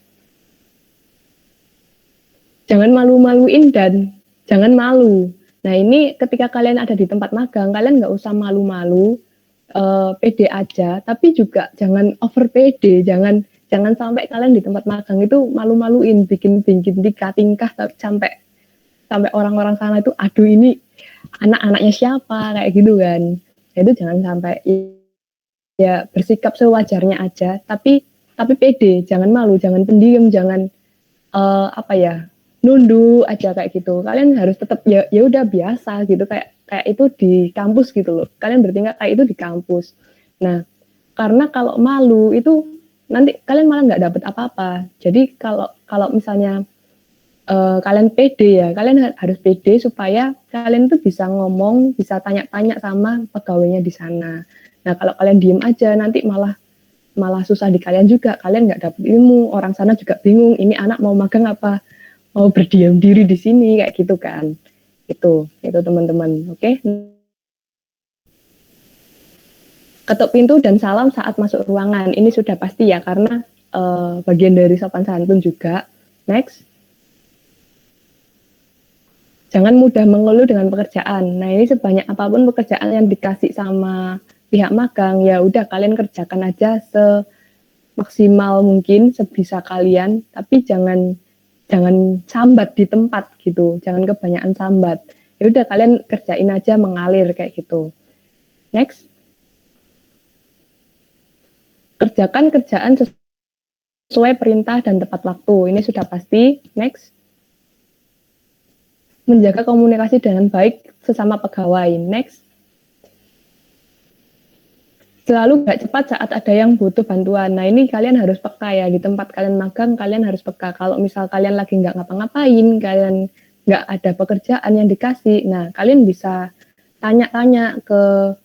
Jangan malu-maluin dan jangan malu. Nah ini ketika kalian ada di tempat magang, kalian nggak usah malu-malu, pede aja, tapi juga jangan over pede, jangan sampai kalian di tempat magang itu malu-maluin, bikin tingkah sampai orang-orang sana itu, aduh ini anak-anaknya siapa kayak gitu kan. Nah, itu jangan sampai, ya bersikap sewajarnya aja, tapi pede, jangan malu, jangan pendiam, jangan nunduk aja kayak gitu. Kalian harus tetap ya udah biasa gitu, kayak itu di kampus gitu loh. Kalian bertingkah kayak itu di kampus. Nah, karena kalau malu itu nanti kalian malah nggak dapet apa-apa. Jadi kalau misalnya kalian pede ya, kalian harus pede supaya kalian tuh bisa ngomong, bisa tanya-tanya sama pegawainya di sana. Nah, kalau kalian diem aja nanti malah susah di kalian juga. Kalian nggak dapet ilmu, orang sana juga bingung, ini anak mau magang apa mau berdiam diri di sini kayak gitu kan. Itu teman-teman. Oke. Ketuk pintu dan salam saat masuk ruangan. Ini sudah pasti ya, karena bagian dari sopan santun juga. Next. Jangan mudah mengeluh dengan pekerjaan. Nah, ini sebanyak apapun pekerjaan yang dikasih sama pihak magang, ya udah kalian kerjakan aja semaksimal mungkin, sebisa kalian, tapi jangan sambat di tempat gitu, jangan kebanyakan sambat. Ya udah kalian kerjain aja mengalir kayak gitu. Next. Kerjakan kerjaan sesuai perintah dan tepat waktu. Ini sudah pasti. Next. Menjaga komunikasi dengan baik sesama pegawai. Next. Selalu gak cepat saat ada yang butuh bantuan. Nah ini kalian harus peka ya, di tempat kalian magang kalian harus peka. Kalau misal kalian lagi nggak ngapa-ngapain, kalian nggak ada pekerjaan yang dikasih, nah kalian bisa tanya-tanya ke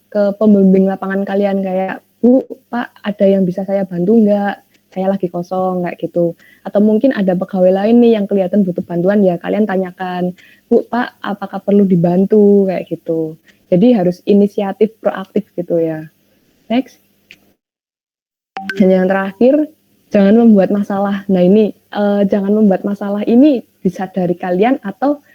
ke pembimbing lapangan kalian, kayak, Bu, Pak, ada yang bisa saya bantu nggak? Saya lagi kosong kayak gitu. Atau mungkin ada pegawai lain nih yang kelihatan butuh bantuan, ya kalian tanyakan, Bu, Pak, apakah perlu dibantu kayak gitu. Jadi harus inisiatif, proaktif gitu ya. Next. Dan yang terakhir, jangan membuat masalah. Nah ini, jangan membuat masalah ini bisa dari kalian, atau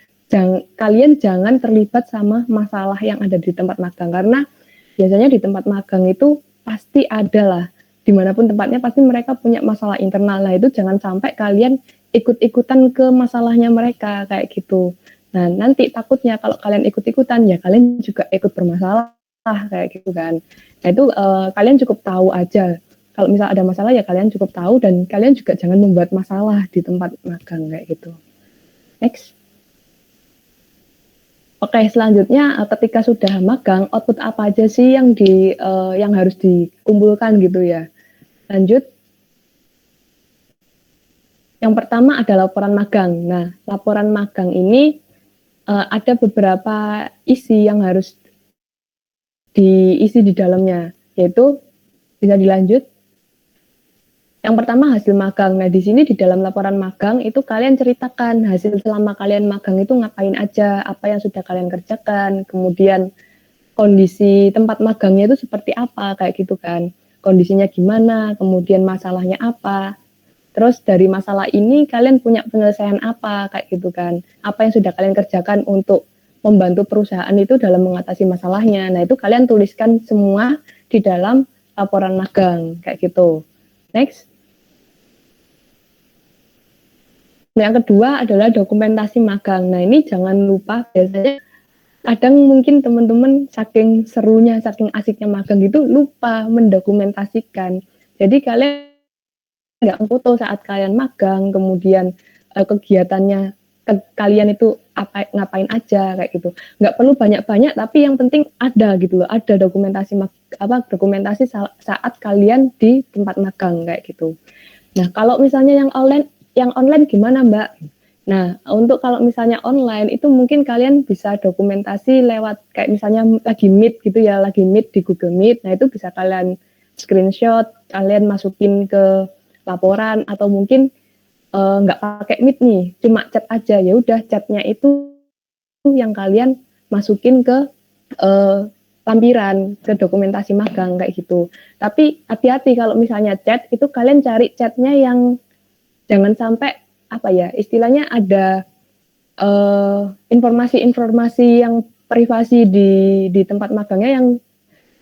kalian jangan terlibat sama masalah yang ada di tempat magang. Karena biasanya di tempat magang itu pasti ada lah. Dimanapun tempatnya pasti mereka punya masalah internal. Nah itu jangan sampai kalian ikut-ikutan ke masalahnya mereka kayak gitu. Nah, nanti takutnya kalau kalian ikut-ikutan, ya kalian juga ikut bermasalah kayak gitu kan. Nah, itu kalian cukup tahu aja. Kalau misal ada masalah, ya kalian cukup tahu, dan kalian juga jangan membuat masalah di tempat magang kayak gitu. Next. Oke, selanjutnya ketika sudah magang, output apa aja sih yang harus dikumpulkan gitu ya. Lanjut. Yang pertama ada laporan magang. Nah, laporan magang ini ada beberapa isi yang harus diisi di dalamnya, yaitu bisa dilanjut. Yang pertama hasil magang. Nah, di sini di dalam laporan magang itu kalian ceritakan hasil selama kalian magang itu ngapain aja, apa yang sudah kalian kerjakan, kemudian kondisi tempat magangnya itu seperti apa, kayak gitu kan. Kondisinya gimana, kemudian masalahnya apa. Terus dari masalah ini kalian punya penyelesaian apa, kayak gitu kan. Apa yang sudah kalian kerjakan untuk membantu perusahaan itu dalam mengatasi masalahnya. Nah, itu kalian tuliskan semua di dalam laporan magang, kayak gitu. Next. Yang kedua adalah dokumentasi magang. Nah, ini jangan lupa, biasanya kadang mungkin teman-teman saking serunya, saking asiknya magang gitu lupa mendokumentasikan. Jadi kalian nggak foto saat kalian magang, kemudian kegiatannya kalian itu ngapain aja kayak gitu. Nggak perlu banyak-banyak, tapi yang penting ada gitu loh, ada dokumentasi dokumentasi saat kalian di tempat magang kayak gitu. Nah, kalau misalnya yang online gimana, Mbak? Nah, untuk kalau misalnya online itu mungkin kalian bisa dokumentasi lewat kayak misalnya lagi Meet gitu ya, lagi Meet di Google Meet. Nah, itu bisa kalian screenshot, kalian masukin ke laporan, atau mungkin nggak pakai Meet nih, cuma chat aja, ya udah chatnya itu yang kalian masukin ke lampiran, ke dokumentasi magang kayak gitu. Tapi hati-hati kalau misalnya chat itu kalian cari chatnya yang jangan sampai apa ya, istilahnya ada informasi-informasi yang privasi di tempat magangnya yang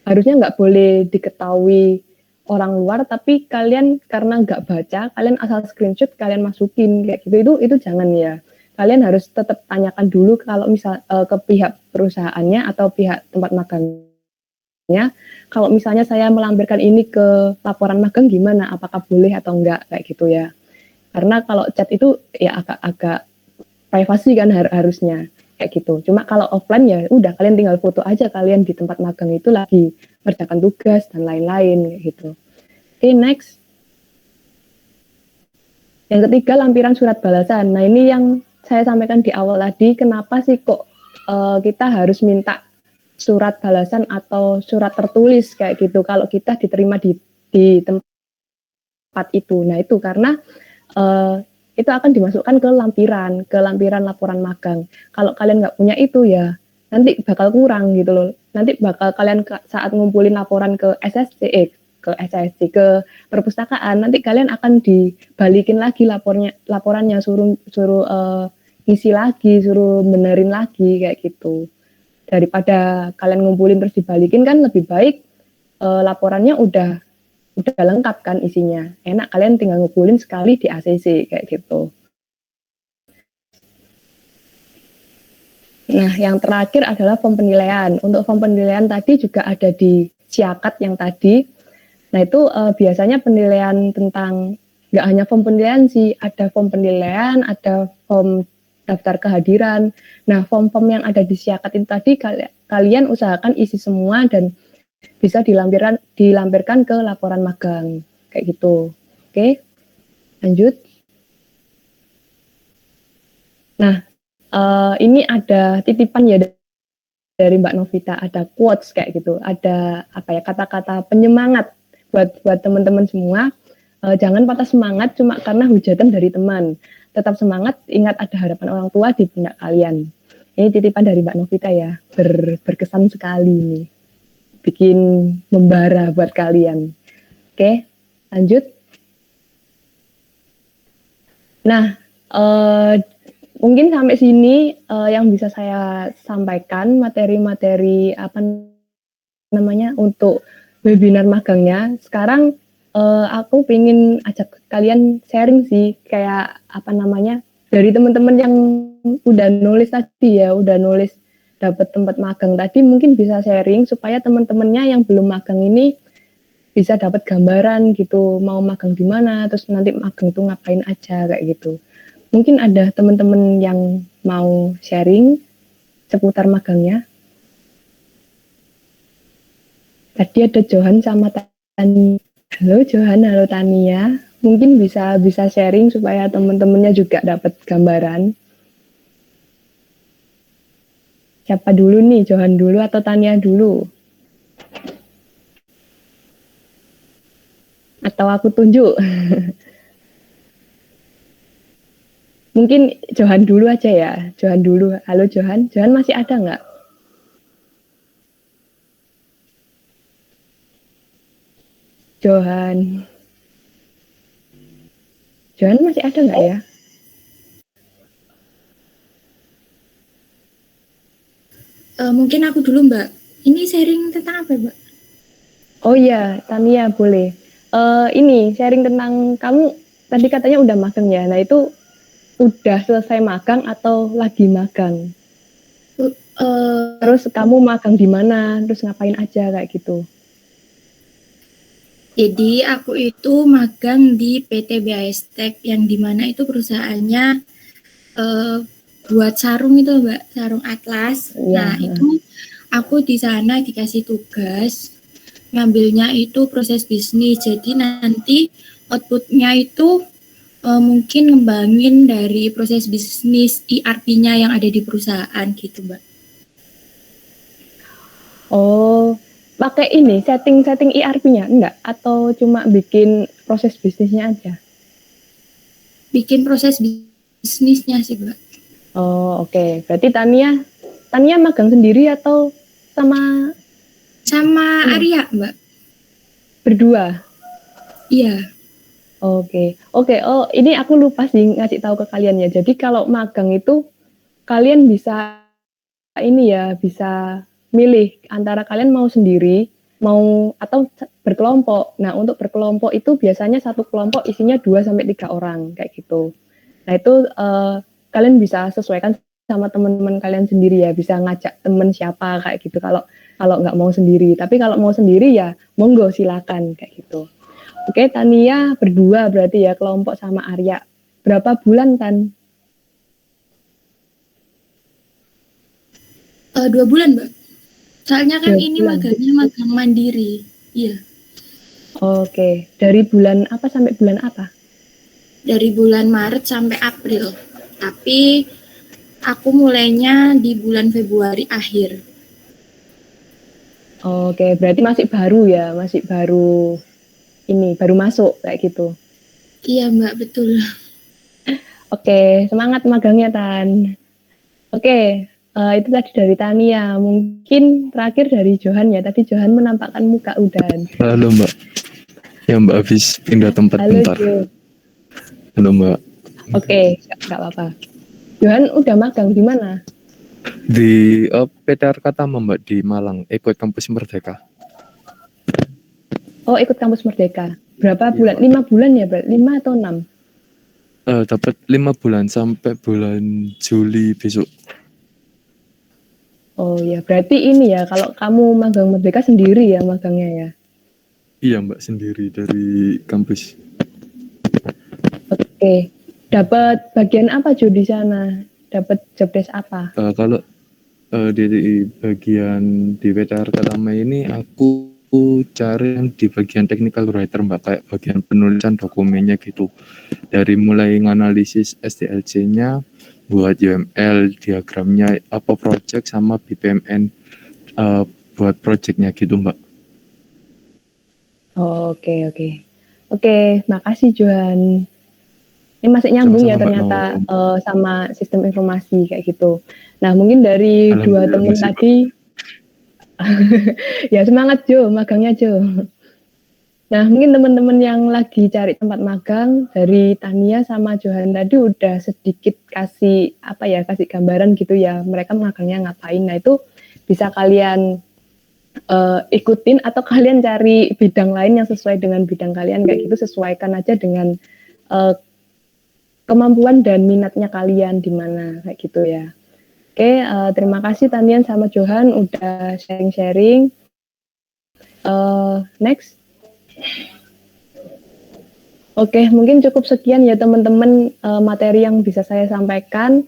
harusnya nggak boleh diketahui orang luar, tapi kalian karena nggak baca, kalian asal screenshot, kalian masukin kayak gitu, itu jangan ya. Kalian harus tetap tanyakan dulu kalau misal ke pihak perusahaannya atau pihak tempat magangnya, kalau misalnya saya melampirkan ini ke laporan magang gimana, apakah boleh atau enggak kayak gitu ya. Karena kalau chat itu ya agak privasi kan harusnya kayak gitu. Cuma kalau offline ya udah kalian tinggal foto aja kalian di tempat magang itu lagi mengerjakan tugas dan lain-lain gitu. Oke, next. Yang ketiga, lampiran surat balasan. Nah, ini yang saya sampaikan di awal tadi, kenapa sih kok kita harus minta surat balasan atau surat tertulis kayak gitu kalau kita diterima di tempat itu. Nah, itu karena itu akan dimasukkan ke lampiran laporan magang. Kalau kalian nggak punya itu ya nanti bakal kurang gitu loh. Nanti bakal kalian saat ngumpulin laporan ke ke perpustakaan, nanti kalian akan dibalikin lagi laporannya, suruh ngisi lagi, suruh benerin lagi kayak gitu. Daripada kalian ngumpulin terus dibalikin, kan lebih baik laporannya udah lengkap kan isinya. Enak kalian tinggal ngumpulin sekali di ACC kayak gitu. Nah, yang terakhir adalah form penilaian. Untuk form penilaian tadi juga ada di Siakat yang tadi. Nah, itu biasanya penilaian tentang, nggak hanya form penilaian sih, ada form penilaian, ada form daftar kehadiran. Nah, form-form yang ada di Siakat itu tadi kalian usahakan isi semua dan bisa dilampirkan ke laporan magang kayak gitu. Oke, lanjut. Nah, ini ada titipan ya dari Mbak Novita, ada quotes kayak gitu, ada apa ya, kata-kata penyemangat buat teman-teman semua. Jangan patah semangat cuma karena hujatan dari teman. Tetap semangat, ingat ada harapan orang tua di pundak kalian. Ini titipan dari Mbak Novita ya, berkesan sekali nih, bikin membara buat kalian. Oke, lanjut. Nah, mungkin sampai sini yang bisa saya sampaikan materi-materi apa namanya untuk webinar magangnya. Sekarang aku pengen ajak kalian sharing sih, kayak apa namanya, dari teman-teman yang udah nulis tadi ya, udah nulis dapat tempat magang tadi, mungkin bisa sharing supaya teman-temannya yang belum magang ini bisa dapat gambaran gitu, mau magang di mana, terus nanti magang tuh ngapain aja kayak gitu. Mungkin ada teman-teman yang mau sharing seputar magangnya. Tadi ada Johan sama Tani. Halo Johan, halo Tania. Mungkin bisa sharing supaya teman-temannya juga dapat gambaran. Siapa dulu nih, Johan dulu atau Tania dulu? Atau aku tunjuk? Mungkin Johan dulu aja ya. Johan dulu. Halo Johan. Johan masih ada nggak? Johan. Johan masih ada nggak ya? Mungkin aku dulu, Mbak. Ini sharing tentang apa, Mbak? Oh iya, Tania boleh. Ini sharing tentang kamu tadi katanya udah magang ya. Nah itu udah selesai magang atau lagi magang? Terus kamu magang di mana? Terus ngapain aja kayak gitu? Jadi aku itu magang di PT BASTEC yang dimana itu perusahaannya buat sarung itu, Mbak, sarung atlas. Ya. Nah itu aku di sana dikasih tugas ngambilnya itu proses bisnis. Jadi nanti outputnya itu mungkin ngembangin dari proses bisnis ERP-nya yang ada di perusahaan gitu, Mbak. Oh, pakai ini setting ERP-nya enggak? Atau cuma bikin proses bisnisnya aja? Bikin proses bisnisnya sih, Mbak. Oh, oke. Berarti Tania magang sendiri atau sama Arya, Mbak. Berdua? Iya. Oke. Oh, ini aku lupa sih ngasih tahu ke kalian ya. Jadi kalau magang itu kalian bisa ini ya, bisa milih antara kalian mau sendiri, mau atau berkelompok. Nah, untuk berkelompok itu biasanya satu kelompok isinya 2 sampai 3 orang kayak gitu. Nah, itu kalian bisa sesuaikan sama teman-teman kalian sendiri ya, bisa ngajak teman siapa kayak gitu kalau nggak mau sendiri. Tapi kalau mau sendiri ya monggo silakan kayak gitu. Oke, Tania berdua berarti ya kelompok sama Arya. Berapa bulan, Tan? 2 bulan, Mbak. Soalnya kan 2 ini bulan. magangnya magang mandiri. Iya. Oke, dari bulan apa sampai bulan apa? Dari bulan Maret sampai April. Tapi aku mulainya di bulan Februari akhir. Oke, berarti masih baru ya, masih baru baru masuk kayak gitu. Iya, Mbak, betul. Oke, semangat magangnya, Tan. Oke, itu tadi dari Tania. Mungkin terakhir dari Johan ya. Tadi Johan menampakkan muka udan. Halo Mbak. Ya Mbak habis pindah tempat Halo, bentar. Jo. Halo Mbak. Oke, nggak apa-apa. Johan udah magang di mana? Di PTR Katama Mbak di Malang, ikut kampus Merdeka. Oh, ikut kampus Merdeka. Berapa Iya, bulan? Mbak. 5 bulan ya, Mbak? 5 atau 6? Dapat 5 bulan sampai bulan Juli besok. Oh ya, berarti ini ya, kalau kamu magang Merdeka sendiri ya magangnya ya? Iya Mbak, sendiri dari kampus. Oke, dapat bagian apa Jo di sana? Dapat job desk apa? Kalau di bagian di PTR Katama ini aku cari yang di bagian technical writer Mbak, kayak bagian penulisan dokumennya gitu. Dari mulai nganalisis SDLC-nya, buat UML, diagramnya, apa project sama BPMN buat projectnya gitu Mbak. Oh, oke, makasih Johan. Ini masih nyambung ya Sama-sama, Mbak ternyata Nom. sama sistem informasi kayak gitu. Nah mungkin dari dua Alhamdulillah teman masih, Mbak. tadi, ya semangat Jo, magangnya Jo. Nah mungkin teman-teman yang lagi cari tempat magang dari Tania sama Johan tadi udah sedikit kasih gambaran gitu ya, mereka magangnya ngapain. Nah itu bisa kalian ikutin atau kalian cari bidang lain yang sesuai dengan bidang kalian kayak gitu, sesuaikan aja dengan kemampuan dan minatnya kalian di mana kayak gitu ya. Oke, terima kasih Tanian sama Johan udah sharing-sharing. Next. Oke, mungkin cukup sekian ya teman-teman materi yang bisa saya sampaikan.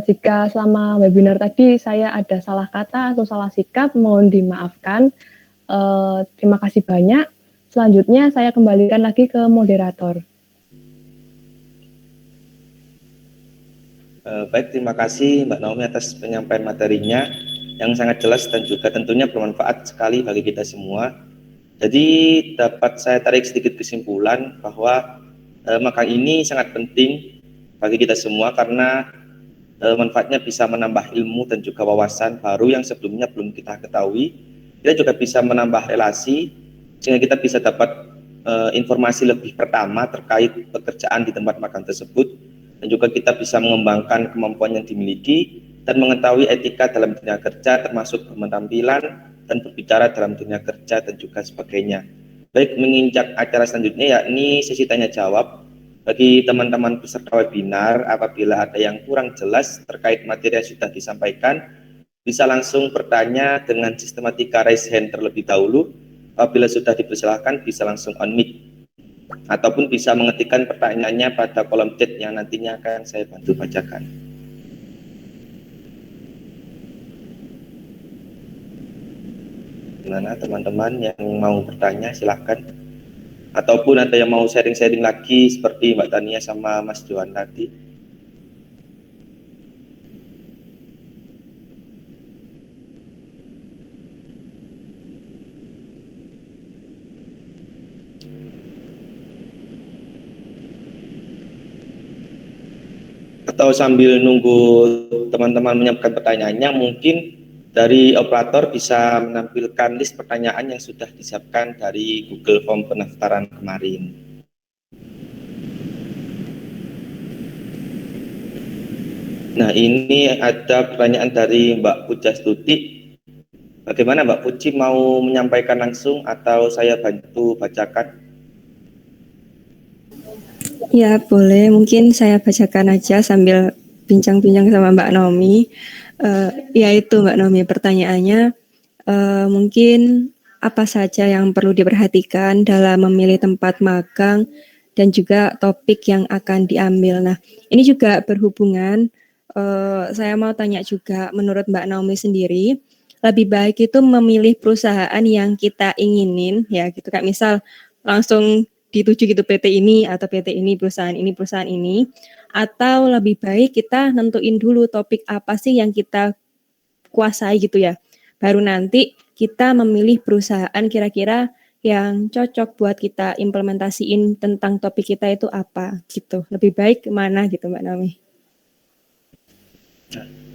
Jika selama webinar tadi saya ada salah kata atau salah sikap, mohon dimaafkan. Terima kasih banyak. Selanjutnya saya kembalikan lagi ke moderator. Baik, terima kasih Mbak Naomi atas penyampaian materinya yang sangat jelas dan juga tentunya bermanfaat sekali bagi kita semua. Jadi dapat saya tarik sedikit kesimpulan bahwa magang ini sangat penting bagi kita semua karena manfaatnya bisa menambah ilmu dan juga wawasan baru yang sebelumnya belum kita ketahui. Kita juga bisa menambah relasi sehingga kita bisa dapat informasi lebih pertama terkait pekerjaan di tempat magang tersebut, dan juga kita bisa mengembangkan kemampuan yang dimiliki dan mengetahui etika dalam dunia kerja termasuk berpenampilan dan berbicara dalam dunia kerja dan juga sebagainya. Baik, menginjak acara selanjutnya yakni sesi tanya jawab. Bagi teman-teman peserta webinar, apabila ada yang kurang jelas terkait materi yang sudah disampaikan, bisa langsung bertanya dengan sistematika raise hand terlebih dahulu. Apabila sudah dipersilahkan, bisa langsung unmute ataupun bisa mengetikkan pertanyaannya pada kolom chat yang nantinya akan saya bantu bacakan. Gimana teman-teman yang mau bertanya, silahkan. Ataupun ada yang mau sharing-sharing lagi seperti Mbak Tania sama Mas Johan tadi. Atau sambil nunggu teman-teman menyiapkan pertanyaannya, mungkin dari operator bisa menampilkan list pertanyaan yang sudah disiapkan dari Google Form pendaftaran kemarin. Nah, ini ada pertanyaan dari Mbak Pujastuti. Bagaimana Mbak Puji, mau menyampaikan langsung atau saya bantu bacakan? Ya, boleh. Mungkin saya bacakan aja sambil bincang-bincang sama Mbak Naomi. Ya itu Mbak Naomi, pertanyaannya mungkin apa saja yang perlu diperhatikan dalam memilih tempat magang dan juga topik yang akan diambil. Nah, ini juga berhubungan, saya mau tanya juga, menurut Mbak Naomi sendiri, lebih baik itu memilih perusahaan yang kita inginin, ya gitu, kayak misal langsung dituju gitu PT ini atau PT ini, perusahaan ini, atau lebih baik kita nentuin dulu topik apa sih yang kita kuasai gitu ya, baru nanti kita memilih perusahaan kira-kira yang cocok buat kita implementasiin tentang topik kita itu apa gitu. Lebih baik kemana gitu Mbak Naomi?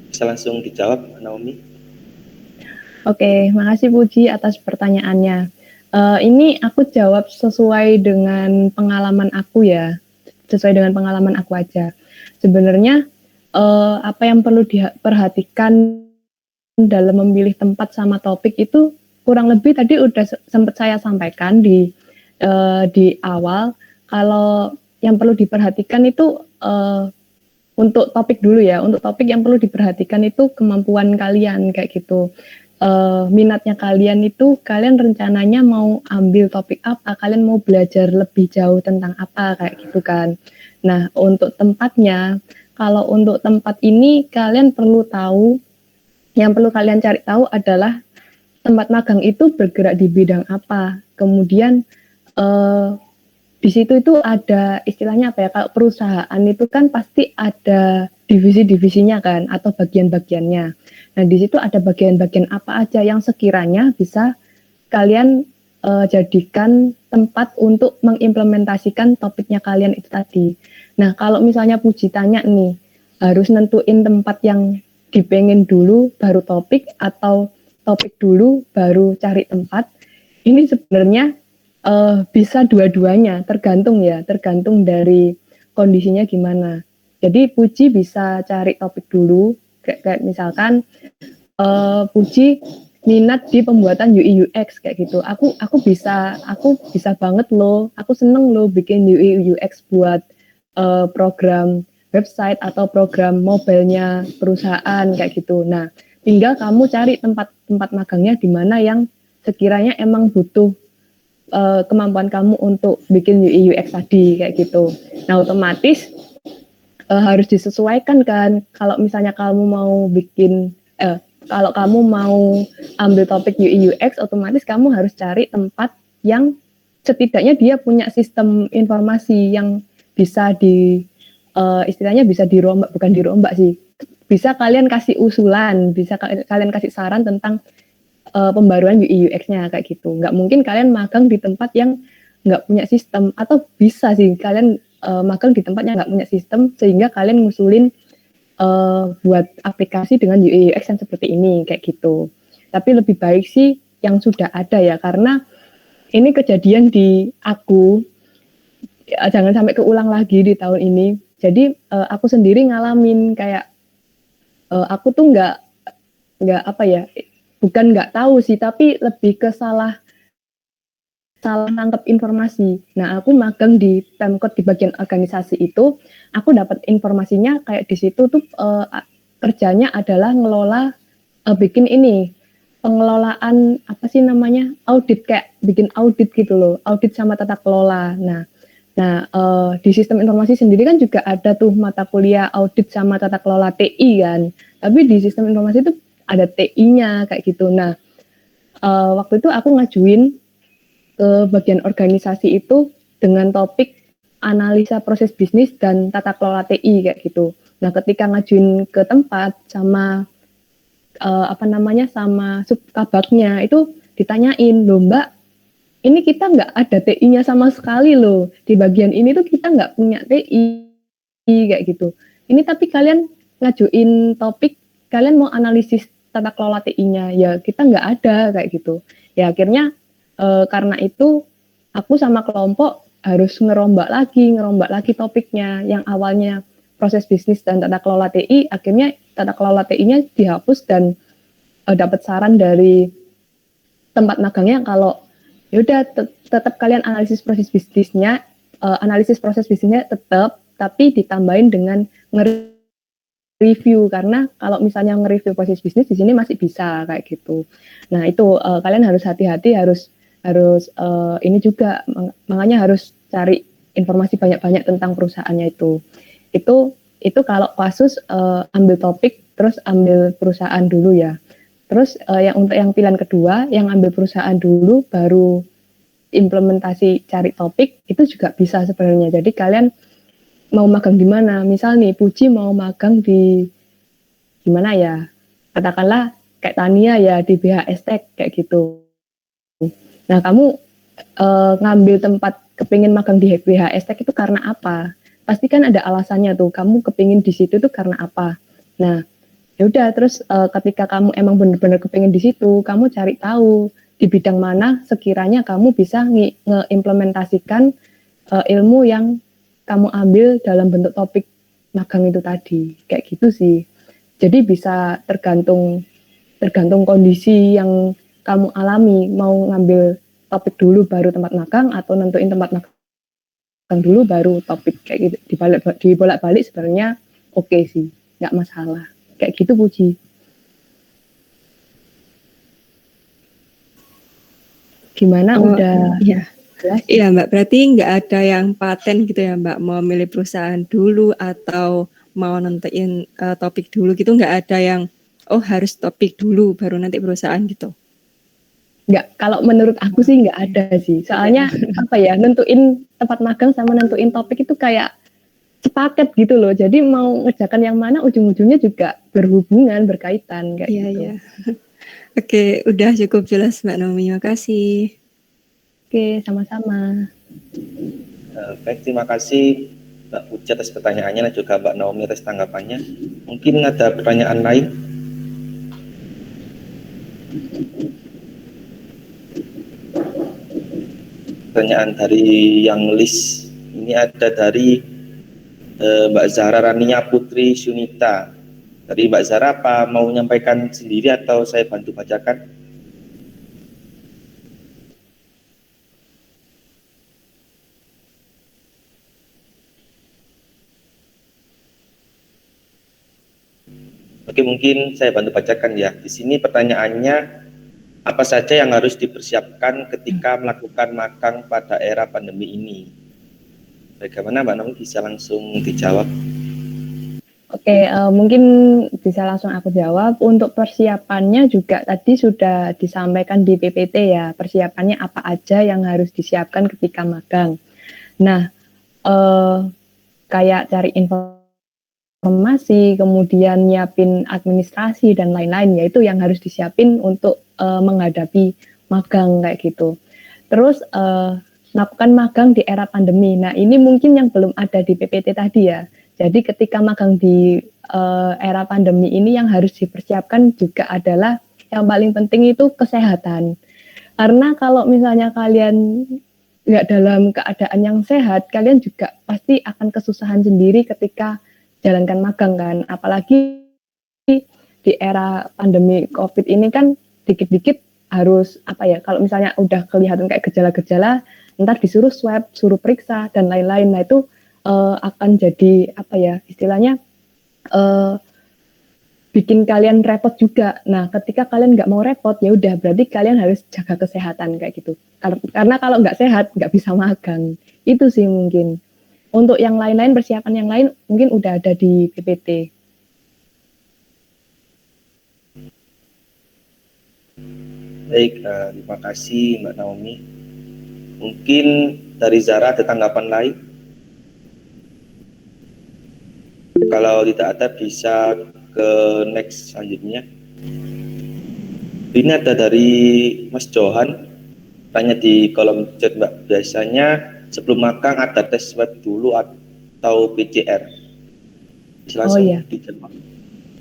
Bisa langsung dijawab Mbak Naomi. Oke, makasih Puji atas pertanyaannya. Ini aku jawab sesuai dengan pengalaman aku ya, sesuai dengan pengalaman aku aja. Sebenarnya apa yang perlu diperhatikan dalam memilih tempat sama topik itu kurang lebih tadi udah sempat saya sampaikan di awal. Kalau yang perlu diperhatikan itu untuk topik dulu ya, untuk topik yang perlu diperhatikan itu kemampuan kalian kayak gitu. Minatnya kalian itu, kalian rencananya mau ambil topik apa, kalian mau belajar lebih jauh tentang apa kayak gitu kan. Nah, untuk tempatnya, kalau untuk tempat ini kalian perlu tahu, yang perlu kalian cari tahu adalah tempat magang itu bergerak di bidang apa. Kemudian di situ itu ada istilahnya apa ya, kalau perusahaan itu kan pasti ada divisi-divisinya kan, atau bagian-bagiannya. Nah, di situ ada bagian-bagian apa aja yang sekiranya bisa kalian jadikan tempat untuk mengimplementasikan topiknya kalian itu tadi. Nah, kalau misalnya Puji tanya nih, harus nentuin tempat yang dipengen dulu baru topik, atau topik dulu baru cari tempat, ini sebenarnya bisa dua-duanya, tergantung dari kondisinya gimana. Jadi Puji bisa cari topik dulu, kayak misalkan Puji minat di pembuatan UI UX kayak gitu. Aku bisa banget loh. Aku seneng loh bikin UI UX buat program website atau program mobilenya perusahaan kayak gitu. Nah, tinggal kamu cari tempat magangnya di mana yang sekiranya emang butuh kemampuan kamu untuk bikin UI UX tadi kayak gitu. Nah, otomatis harus disesuaikan kan. Kalau misalnya kamu mau bikin kalau kamu mau ambil topik UI UX, otomatis kamu harus cari tempat yang setidaknya dia punya sistem informasi yang bisa istilahnya bisa dirombak, bukan dirombak sih, bisa kalian kasih usulan, bisa kalian kasih saran tentang pembaruan UI UX-nya kayak gitu. Nggak mungkin kalian magang di tempat yang nggak punya sistem, atau bisa sih kalian magang di tempat yang nggak punya sistem sehingga kalian ngusulin buat aplikasi dengan UI UX yang seperti ini kayak gitu. Tapi lebih baik sih yang sudah ada ya, karena ini kejadian di aku, ya, jangan sampai keulang lagi di tahun ini. Jadi aku sendiri ngalamin kayak aku tuh nggak apa ya, bukan nggak tahu sih, tapi lebih ke salah nangkep informasi. Nah, aku magang di Pemkot di bagian organisasi itu, aku dapat informasinya kayak di situ tuh kerjanya adalah ngelola bikin ini pengelolaan apa sih namanya, audit, kayak bikin audit gitu loh, audit sama tata kelola. Nah, di sistem informasi sendiri kan juga ada tuh mata kuliah audit sama tata kelola TI kan. Tapi di sistem informasi itu ada TI-nya kayak gitu. Nah, waktu itu aku ngajuin ke bagian organisasi itu dengan topik analisa proses bisnis dan tata kelola TI kayak gitu. Nah, ketika ngajuin ke tempat sama sama subkabaknya itu ditanyain, loh Mbak, ini kita nggak ada TI-nya sama sekali loh. Di bagian ini tuh kita nggak punya TI kayak gitu. Ini tapi kalian ngajuin topik, kalian mau analisis tata kelola TI-nya, ya kita nggak ada kayak gitu. Ya akhirnya karena itu aku sama kelompok harus ngerombak lagi topiknya. Yang awalnya proses bisnis dan tata kelola TI, akhirnya tata kelola TI-nya dihapus dan dapat saran dari tempat magangnya kalau yaudah tetap kalian analisis proses bisnisnya tetap, tapi ditambahin dengan nge-review, karena kalau misalnya nge-review proses bisnis di sini masih bisa kayak gitu. Nah itu kalian harus hati-hati, harus ini juga, makanya harus cari informasi banyak-banyak tentang perusahaannya itu. Itu kalau kasus ambil topik terus ambil perusahaan dulu ya. Terus untuk yang pilihan kedua, yang ambil perusahaan dulu baru implementasi cari topik, itu juga bisa sebenarnya. Jadi kalian mau magang di mana? Misal nih Puji mau magang di gimana ya? Katakanlah kayak Tania ya di BHS Tech kayak gitu. Nah, kamu ngambil tempat kepingin magang di BHS Tech itu karena apa? Pasti kan ada alasannya tuh. Kamu kepingin di situ tuh karena apa? Nah, ya udah, terus ketika kamu emang benar-benar kepingin di situ, kamu cari tahu di bidang mana sekiranya kamu bisa ngeimplementasikan ilmu yang kamu ambil dalam bentuk topik magang itu tadi, kayak gitu sih. Jadi bisa tergantung kondisi yang kamu alami, mau ngambil topik dulu baru tempat magang atau nentuin tempat magang dulu baru topik, kayak gitu. Dibolak-balik sebenarnya oke sih, nggak masalah. Kayak gitu Puji. Gimana udah? Iya. Iya Mbak, berarti nggak ada yang paten gitu ya Mbak, mau milih perusahaan dulu atau mau nentuin topik dulu gitu, nggak ada yang harus topik dulu baru nanti perusahaan gitu? Nggak, kalau menurut aku sih nggak ada sih. Soalnya apa ya, nentuin tempat magang sama nentuin topik itu kayak sepaket gitu loh. Jadi mau ngerjakan yang mana ujung-ujungnya juga berhubungan, berkaitan kayak gitu. Iya. Oke, udah cukup jelas Mbak Naomi, makasih. Oke, sama-sama. Baik, terima kasih Mbak Puji atas pertanyaannya dan juga Mbak Naomi atas tanggapannya. Mungkin ada pertanyaan lain? Pertanyaan dari yang list ini ada dari Mbak Zahra Rania Putri Sunita. Dari Mbak Zahra, apa mau menyampaikan sendiri atau saya bantu bacakan? Oke, mungkin saya bantu bacakan ya. Di sini pertanyaannya, apa saja yang harus dipersiapkan ketika melakukan magang pada era pandemi ini? Bagaimana Mbak Naomi, bisa langsung dijawab? Oke, mungkin bisa langsung aku jawab. Untuk persiapannya juga tadi sudah disampaikan di PPT ya, persiapannya apa aja yang harus disiapkan ketika magang. Nah, kayak cari informasi, kemudian nyiapin administrasi dan lain-lain, yaitu yang harus disiapin untuk menghadapi magang kayak gitu. Terus melakukan magang di era pandemi. Nah, ini mungkin yang belum ada di PPT tadi ya. Jadi ketika magang di era pandemi ini yang harus dipersiapkan juga adalah yang paling penting itu kesehatan. Karena kalau misalnya kalian nggak dalam keadaan yang sehat, kalian juga pasti akan kesusahan sendiri ketika jalankan magang kan. Apalagi di era pandemi COVID ini kan dikit-dikit harus apa ya, kalau misalnya udah kelihatan kayak gejala-gejala, ntar disuruh swab, suruh periksa dan lain-lain. Nah itu akan jadi apa ya istilahnya bikin kalian repot juga. Nah ketika kalian nggak mau repot ya udah berarti kalian harus jaga kesehatan kayak gitu. Karena kalau nggak sehat nggak bisa magang. Itu sih mungkin. Untuk yang lain-lain, persiapan yang lain mungkin udah ada di PPT. Baik, terima kasih Mbak Naomi. Mungkin dari Zara ada tanggapan lain? Kalau tidak ada bisa ke next selanjutnya. Ini ada dari Mas Johan, tanya di kolom chat Mbak, biasanya sebelum magang ada tes swab dulu atau PCR? Oh iya.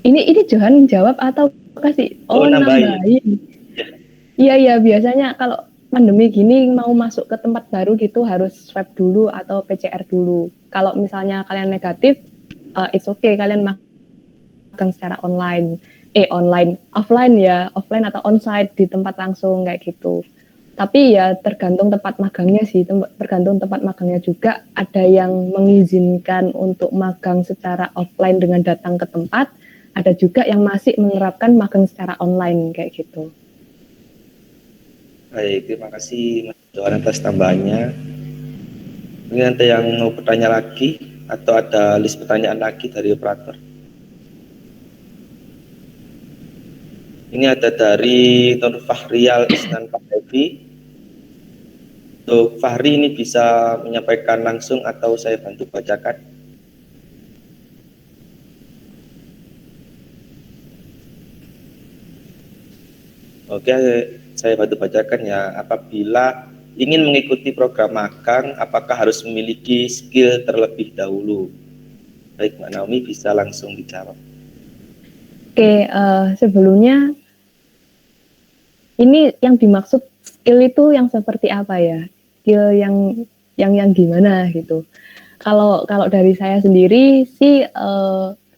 Ini Johan jawab atau kasih? Oh nambahin. Iya biasanya kalau pandemi gini mau masuk ke tempat baru gitu harus swab dulu atau PCR dulu. Kalau misalnya kalian negatif, it's okay kalian magang secara offline atau onsite di tempat langsung kayak gitu. Tapi ya tergantung tempat magangnya sih, tergantung tempat magangnya juga. Ada yang mengizinkan untuk magang secara offline dengan datang ke tempat, ada juga yang masih menerapkan magang secara online kayak gitu. Baik, terima kasih Mas Johan atas tambahannya. Ini ada yang mau bertanya lagi atau ada list pertanyaan lagi dari operator? Ini ada dari Nur Fahrial Isnan Pak Devi. Untuk Fahri ini bisa menyampaikan langsung atau saya bantu bacakan? Oke, saya bantu bacakan ya. Apabila ingin mengikuti program magang, apakah harus memiliki skill terlebih dahulu? Baik, Mbak Naomi bisa langsung dijawab. Oke, sebelumnya ini yang dimaksud skill itu yang seperti apa ya? Skill yang gimana gitu? Kalau dari saya sendiri sih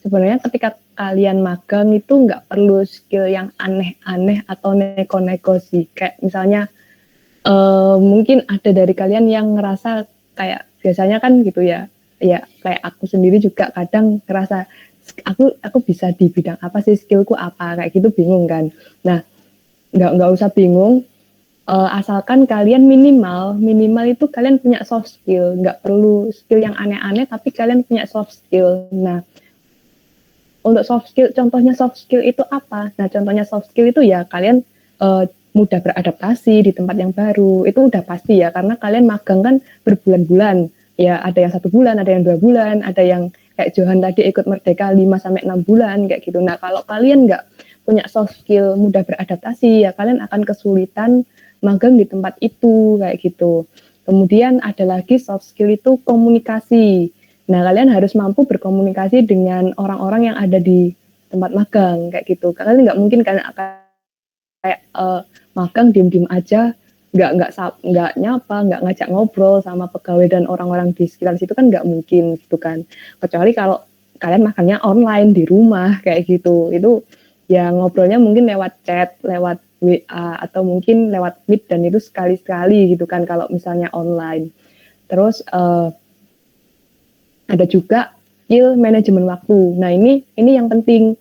sebenarnya ketika kalian magang itu nggak perlu skill yang aneh-aneh atau neko-neko sih. Kayak misalnya mungkin ada dari kalian yang ngerasa kayak biasanya kan gitu ya. Ya kayak aku sendiri juga kadang ngerasa aku bisa di bidang apa sih, skillku apa, kayak gitu bingung kan. Nah nggak usah bingung. Asalkan kalian minimal itu kalian punya soft skill, nggak perlu skill yang aneh-aneh tapi kalian punya soft skill. Nah untuk soft skill, contohnya soft skill itu apa? Nah contohnya soft skill itu ya kalian mudah beradaptasi di tempat yang baru, itu udah pasti ya karena kalian magang kan berbulan-bulan ya, ada yang 1 bulan, ada yang 2 bulan, ada yang kayak Johan tadi ikut Merdeka 5-6 bulan kayak gitu. Nah kalau kalian nggak punya soft skill mudah beradaptasi ya kalian akan kesulitan magang di tempat itu kayak gitu. Kemudian ada lagi soft skill itu komunikasi. Nah kalian harus mampu berkomunikasi dengan orang-orang yang ada di tempat magang kayak gitu. Kalian nggak mungkin kan kayak magang diem-diem aja, nggak nyapa, nggak ngajak ngobrol sama pegawai dan orang-orang di sekitar situ kan nggak mungkin gitu kan. Kecuali kalau kalian magangnya online di rumah kayak gitu, itu ya ngobrolnya mungkin lewat chat, lewat WA atau mungkin lewat Meet dan itu sekali-sekali gitu kan kalau misalnya online. Terus ada juga skill manajemen waktu. Nah ini yang penting,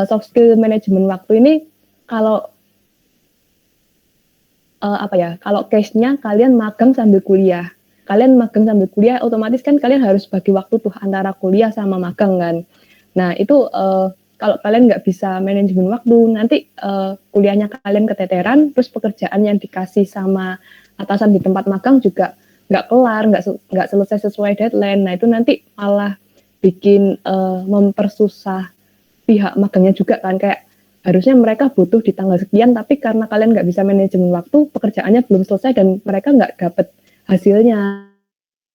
soft skill manajemen waktu ini kalau kalau case-nya kalian magang sambil kuliah. Kalian magang sambil kuliah otomatis kan kalian harus bagi waktu tuh antara kuliah sama magang kan. Nah itu kalau kalian nggak bisa manajemen waktu, nanti kuliahnya kalian keteteran, terus pekerjaan yang dikasih sama atasan di tempat magang juga nggak kelar, nggak selesai sesuai deadline. Nah itu nanti malah bikin mempersusah pihak magangnya juga kan, kayak harusnya mereka butuh di tanggal sekian, tapi karena kalian nggak bisa manajemen waktu, pekerjaannya belum selesai dan mereka nggak dapat hasilnya.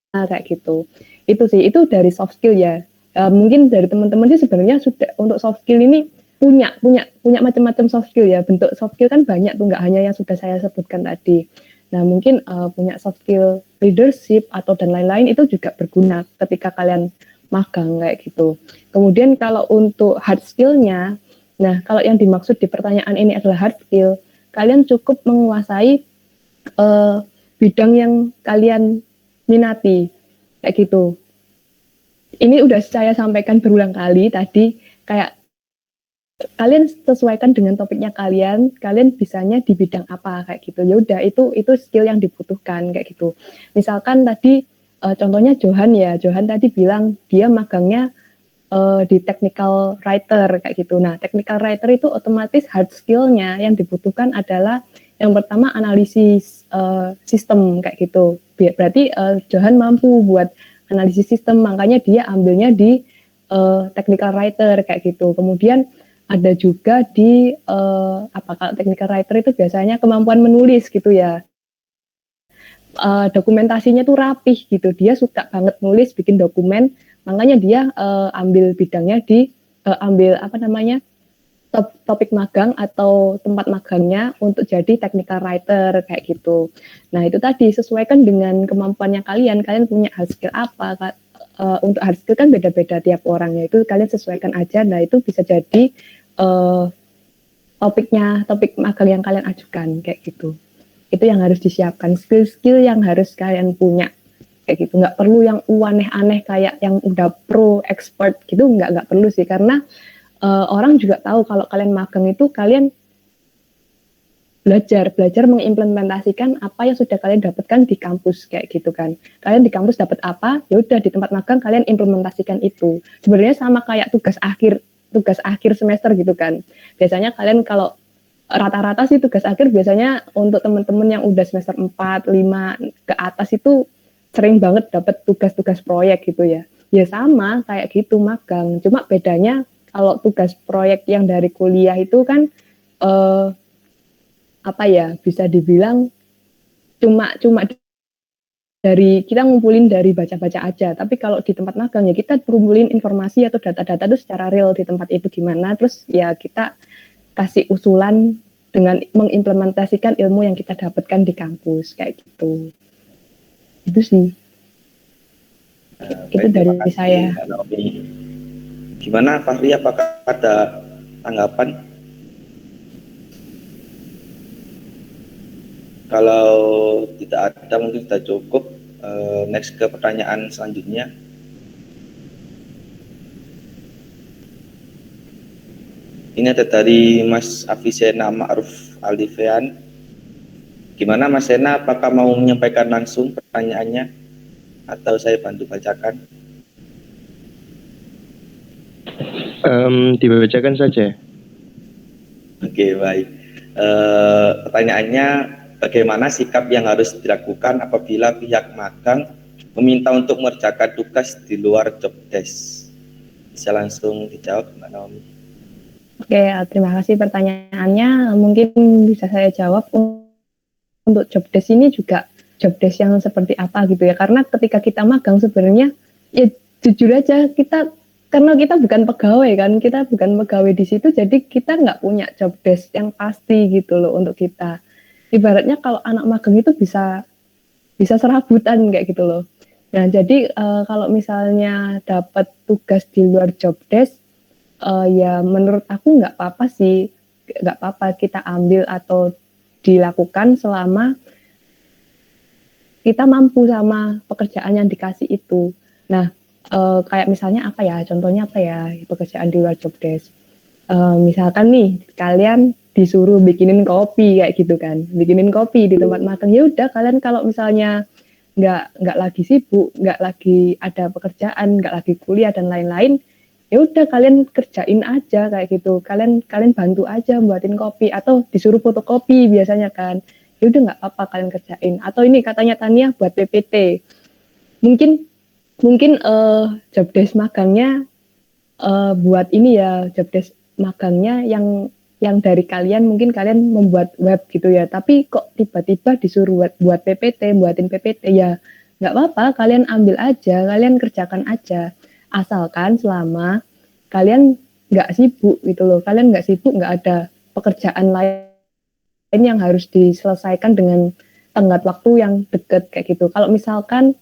Nah, kayak gitu. Itu sih, itu dari soft skill ya. Mungkin dari teman-teman sih sebenarnya sudah untuk soft skill ini punya macam-macam soft skill ya. Bentuk soft skill kan banyak tuh, nggak hanya yang sudah saya sebutkan tadi. Nah, mungkin punya soft skill leadership atau dan lain-lain itu juga berguna ketika kalian magang kayak gitu. Kemudian kalau untuk hard skill-nya, nah kalau yang dimaksud di pertanyaan ini adalah hard skill, kalian cukup menguasai bidang yang kalian minati kayak gitu. Ini udah saya sampaikan berulang kali tadi, kayak kalian sesuaikan dengan topiknya kalian bisanya di bidang apa kayak gitu. Ya udah itu skill yang dibutuhkan kayak gitu. Misalkan tadi contohnya Johan tadi bilang dia magangnya di technical writer kayak gitu. Nah, technical writer itu otomatis hard skill-nya yang dibutuhkan adalah yang pertama analisis sistem kayak gitu. Berarti Johan mampu buat analisis sistem, makanya dia ambilnya di technical writer kayak gitu. Kemudian ada juga di kalau technical writer itu biasanya kemampuan menulis gitu ya. Dokumentasinya tuh rapih gitu. Dia suka banget nulis, bikin dokumen, makanya dia ambil bidangnya di topik magang atau tempat magangnya untuk jadi technical writer kayak gitu. Nah itu tadi sesuaikan dengan kemampuannya kalian punya hard skill apa. Untuk hard skill kan beda-beda tiap orangnya, itu kalian sesuaikan aja. Nah itu bisa jadi topik magang yang kalian ajukan kayak gitu. Itu yang harus disiapkan, skill-skill yang harus kalian punya kayak gitu. Nggak perlu yang aneh-aneh kayak yang udah pro expert gitu, nggak perlu sih, karena orang juga tahu kalau kalian magang itu kalian belajar mengimplementasikan apa yang sudah kalian dapatkan di kampus kayak gitu kan. Kalian di kampus dapat apa, ya udah di tempat magang kalian implementasikan itu. Sebenarnya sama kayak tugas akhir semester gitu kan. Biasanya kalian kalau rata-rata sih tugas akhir biasanya untuk teman-teman yang udah semester 4, 5 ke atas itu sering banget dapat tugas-tugas proyek gitu ya. Ya sama kayak gitu magang. Cuma bedanya kalau tugas proyek yang dari kuliah itu kan bisa dibilang cuma dari kita ngumpulin dari baca-baca aja. Tapi kalau di tempat magang ya kita kumpulin informasi atau data-data itu secara real di tempat itu gimana. Terus ya kita kasih usulan dengan mengimplementasikan ilmu yang kita dapatkan di kampus kayak gitu. Itu sih. Itu dari saya. Gimana Fahri, apakah ada tanggapan? Kalau tidak ada mungkin sudah cukup. Next ke pertanyaan selanjutnya. Ini ada dari Mas Afisena Ma'ruf Alifean. Gimana Mas Sena, apakah mau menyampaikan langsung pertanyaannya atau saya bantu bacakan? Dibacakan saja. Oke, baik. Pertanyaannya, bagaimana sikap yang harus dilakukan apabila pihak magang meminta untuk mengerjakan tugas di luar job desk? Bisa langsung dijawab, Mbak Naomi. Oke, terima kasih pertanyaannya. Mungkin bisa saya jawab. Untuk job desk ini juga job desk yang seperti apa gitu ya. Karena ketika kita magang sebenarnya ya jujur aja karena kita bukan pegawai kan, kita bukan pegawai di situ, jadi kita nggak punya job desk yang pasti gitu loh untuk kita. Ibaratnya kalau anak magang itu bisa serabutan kayak gitu loh. Nah jadi kalau misalnya dapat tugas di luar job desk, ya menurut aku nggak apa-apa kita ambil atau dilakukan selama kita mampu sama pekerjaan yang dikasih itu. Nah, kayak misalnya contohnya pekerjaan di luar job desk. Misalkan nih, kalian disuruh bikinin kopi kayak gitu kan, bikinin kopi di tempat magang. Ya udah, kalian kalau misalnya nggak lagi sibuk, nggak lagi ada pekerjaan, nggak lagi kuliah dan lain-lain, ya udah kalian kerjain aja kayak gitu. Kalian bantu aja buatin kopi atau disuruh fotokopi biasanya kan. ya udah nggak apa kalian kerjain. Atau ini katanya Tania buat PPT, mungkin job desk magangnya buat ini ya, job desk magangnya yang dari kalian mungkin kalian membuat web gitu ya, tapi kok tiba-tiba disuruh buat PPT, buatin PPT, ya nggak apa-apa, kalian ambil aja, kalian kerjakan aja, asalkan selama kalian nggak sibuk gitu loh, kalian nggak sibuk, nggak ada pekerjaan lain yang harus diselesaikan dengan tenggat waktu yang deket kayak gitu. Kalau misalkan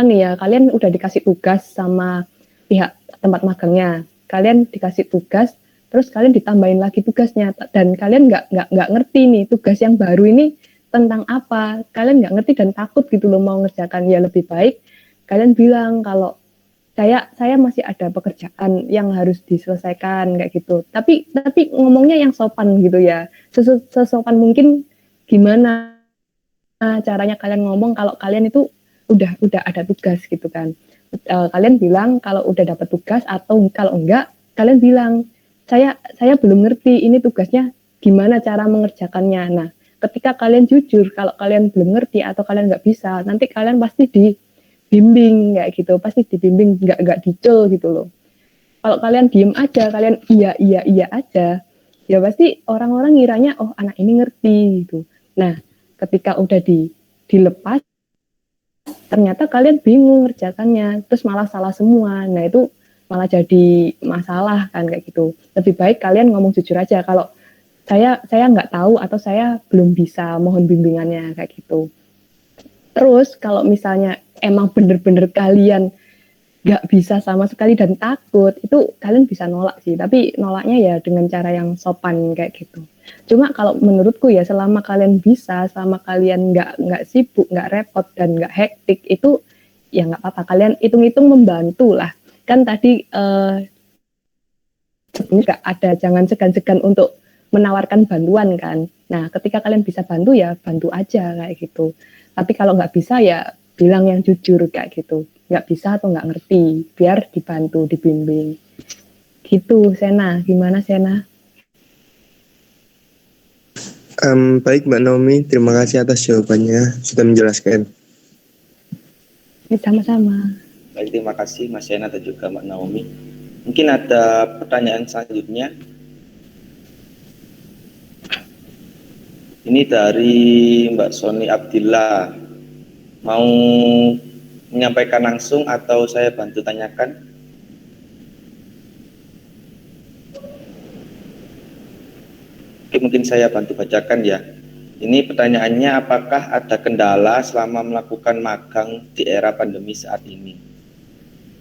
nih ya, kalian udah dikasih tugas sama pihak tempat magangnya, kalian dikasih tugas, terus kalian ditambahin lagi tugasnya, dan kalian nggak ngerti nih tugas yang baru ini tentang apa, kalian nggak ngerti dan takut gitu loh mau ngerjakan, ya lebih baik kalian bilang kalau saya masih ada pekerjaan yang harus diselesaikan kayak gitu. Tapi ngomongnya yang sopan gitu ya, sesopan mungkin. Gimana caranya kalian ngomong kalau kalian itu udah ada tugas gitu kan. Kalian bilang kalau udah dapat tugas, atau kalau enggak kalian bilang saya belum ngerti ini tugasnya gimana cara mengerjakannya. Nah, ketika kalian jujur kalau kalian belum ngerti atau kalian nggak bisa, nanti kalian pasti dibimbing kayak gitu, pasti dibimbing, nggak dicul gitu loh. Kalau kalian diem aja, kalian iya aja, ya pasti orang-orang ngiranya oh anak ini ngerti gitu. Nah, ketika udah dilepas, ternyata kalian bingung ngerjakannya, terus malah salah semua. Nah, itu malah jadi masalah kan kayak gitu. Lebih baik kalian ngomong jujur aja kalau saya nggak tahu atau saya belum bisa, mohon bimbingannya kayak gitu. Terus kalau misalnya emang bener-bener kalian nggak bisa sama sekali dan takut, itu kalian bisa nolak sih, tapi nolaknya ya dengan cara yang sopan kayak gitu. Cuma kalau menurutku ya, selama kalian bisa, selama kalian nggak sibuk, nggak repot dan nggak hektik, itu ya nggak apa-apa, kalian hitung-hitung membantu lah. Kan tadi nggak ada, jangan segan-segan untuk menawarkan bantuan kan. Nah, ketika kalian bisa bantu ya bantu aja kayak gitu. Tapi kalau nggak bisa ya bilang yang jujur kayak gitu. Nggak bisa atau nggak ngerti, biar dibantu, dibimbing. Gitu, Sena. Gimana, Sena? Baik Mbak Naomi, terima kasih atas jawabannya, sudah menjelaskan. Sama-sama. Baik, terima kasih Mas Sena dan juga Mbak Naomi. Mungkin ada pertanyaan selanjutnya. Ini dari Mbak Soni Abdillah. Mau menyampaikan langsung atau saya bantu tanyakan? Oke, mungkin saya bantu bacakan ya. Ini pertanyaannya, apakah ada kendala selama melakukan magang di era pandemi saat ini?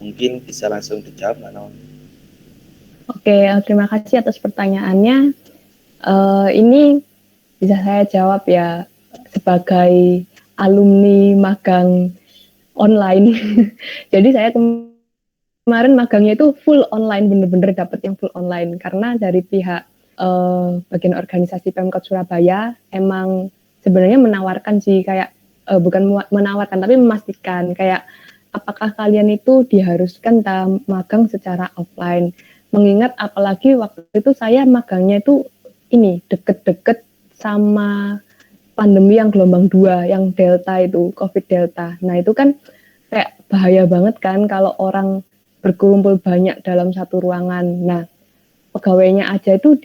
Mungkin bisa langsung dijawab, Mbak Naomi. Oke, terima kasih atas pertanyaannya. Ini bisa saya jawab ya sebagai alumni magang online. Jadi saya kemarin magangnya itu full online, bener-bener dapet yang full online, karena dari pihak bagian organisasi Pemkot Surabaya emang sebenarnya menawarkan sih, kayak bukan menawarkan tapi memastikan kayak apakah kalian itu diharuskan magang secara offline. Mengingat apalagi waktu itu saya magangnya itu ini deket-deket sama pandemi yang gelombang 2, yang Delta itu, COVID Delta. Nah itu kan kayak bahaya banget kan kalau orang berkumpul banyak dalam satu ruangan. Nah pegawainya aja itu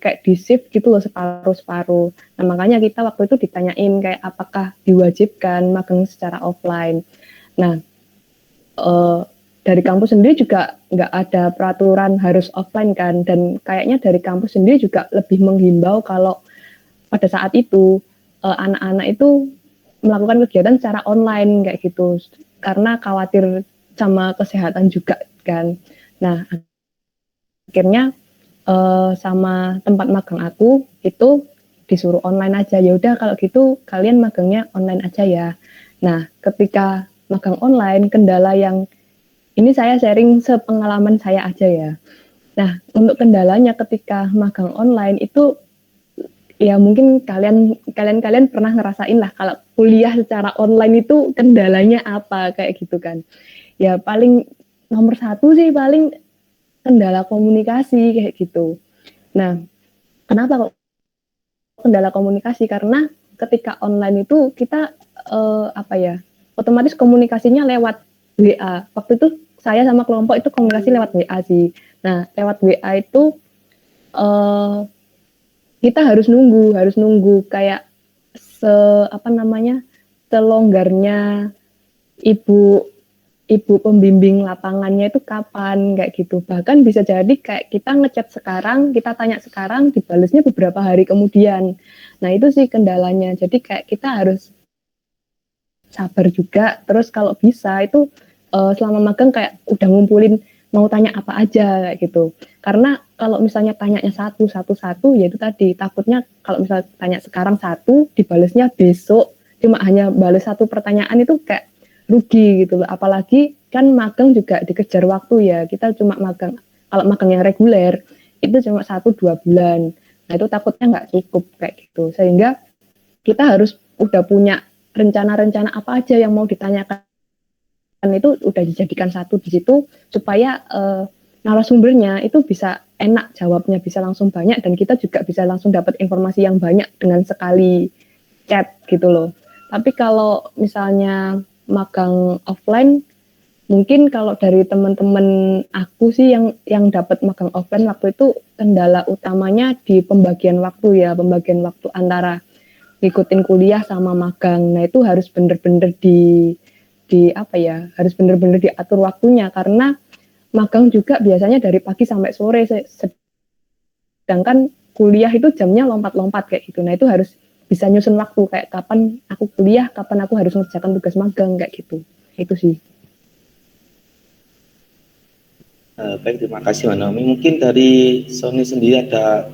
kayak di shift gitu loh, separuh-separuh. Nah makanya kita waktu itu ditanyain kayak apakah diwajibkan magang secara offline. Nah dari kampus sendiri juga nggak ada peraturan harus offline kan, dan kayaknya dari kampus sendiri juga lebih menghimbau kalau pada saat itu anak-anak itu melakukan kegiatan secara online kayak gitu, karena khawatir sama kesehatan juga kan. Nah akhirnya sama tempat magang aku itu disuruh online aja. Ya udah kalau gitu kalian magangnya online aja ya. Nah ketika magang online, kendala yang ini saya sharing sepengalaman saya aja ya. Nah, untuk kendalanya ketika magang online itu ya mungkin kalian pernah ngerasain lah kalau kuliah secara online itu kendalanya apa kayak gitu kan. Ya paling nomor 1 sih paling kendala komunikasi kayak gitu. Nah, kenapa kok kendala komunikasi? Karena ketika online itu kita otomatis komunikasinya lewat WA. Waktu itu saya sama kelompok itu komunikasi lewat WA sih. Nah, lewat WA itu kita harus nunggu kayak selonggarnya ibu pembimbing lapangannya itu kapan kayak gitu. Bahkan bisa jadi kayak kita ngechat sekarang, kita tanya sekarang, dibalesnya beberapa hari kemudian. Nah, itu sih kendalanya. Jadi kayak kita harus sabar juga. Terus kalau bisa itu selama magang kayak udah ngumpulin mau tanya apa aja kayak gitu. Karena kalau misalnya tanyanya satu ya itu tadi takutnya kalau misalnya tanya sekarang satu dibalesnya besok cuma hanya bales satu pertanyaan itu kayak rugi gitu loh. Apalagi kan magang juga dikejar waktu ya. Kita cuma magang, kalau magang yang reguler itu cuma 1-2 bulan. Nah itu takutnya nggak cukup kayak gitu. Sehingga kita harus udah punya rencana-rencana apa aja yang mau ditanyakan itu udah dijadikan satu di situ supaya narasumbernya itu bisa enak jawabnya, bisa langsung banyak dan kita juga bisa langsung dapat informasi yang banyak dengan sekali chat gitu loh. Tapi kalau misalnya magang offline, mungkin kalau dari teman-teman aku sih yang dapat magang offline waktu itu kendala utamanya di pembagian waktu ya, pembagian waktu antara ngikutin kuliah sama magang. Nah itu harus bener-bener harus bener-bener diatur waktunya karena magang juga biasanya dari pagi sampai sore, sedangkan kuliah itu jamnya lompat-lompat kayak gitu. Nah itu harus bisa nyusun waktu kayak kapan aku kuliah, kapan aku harus mengerjakan tugas magang kayak gitu. Itu sih. Baik, terima kasih Mbak Naomi. Mungkin dari Sony sendiri ada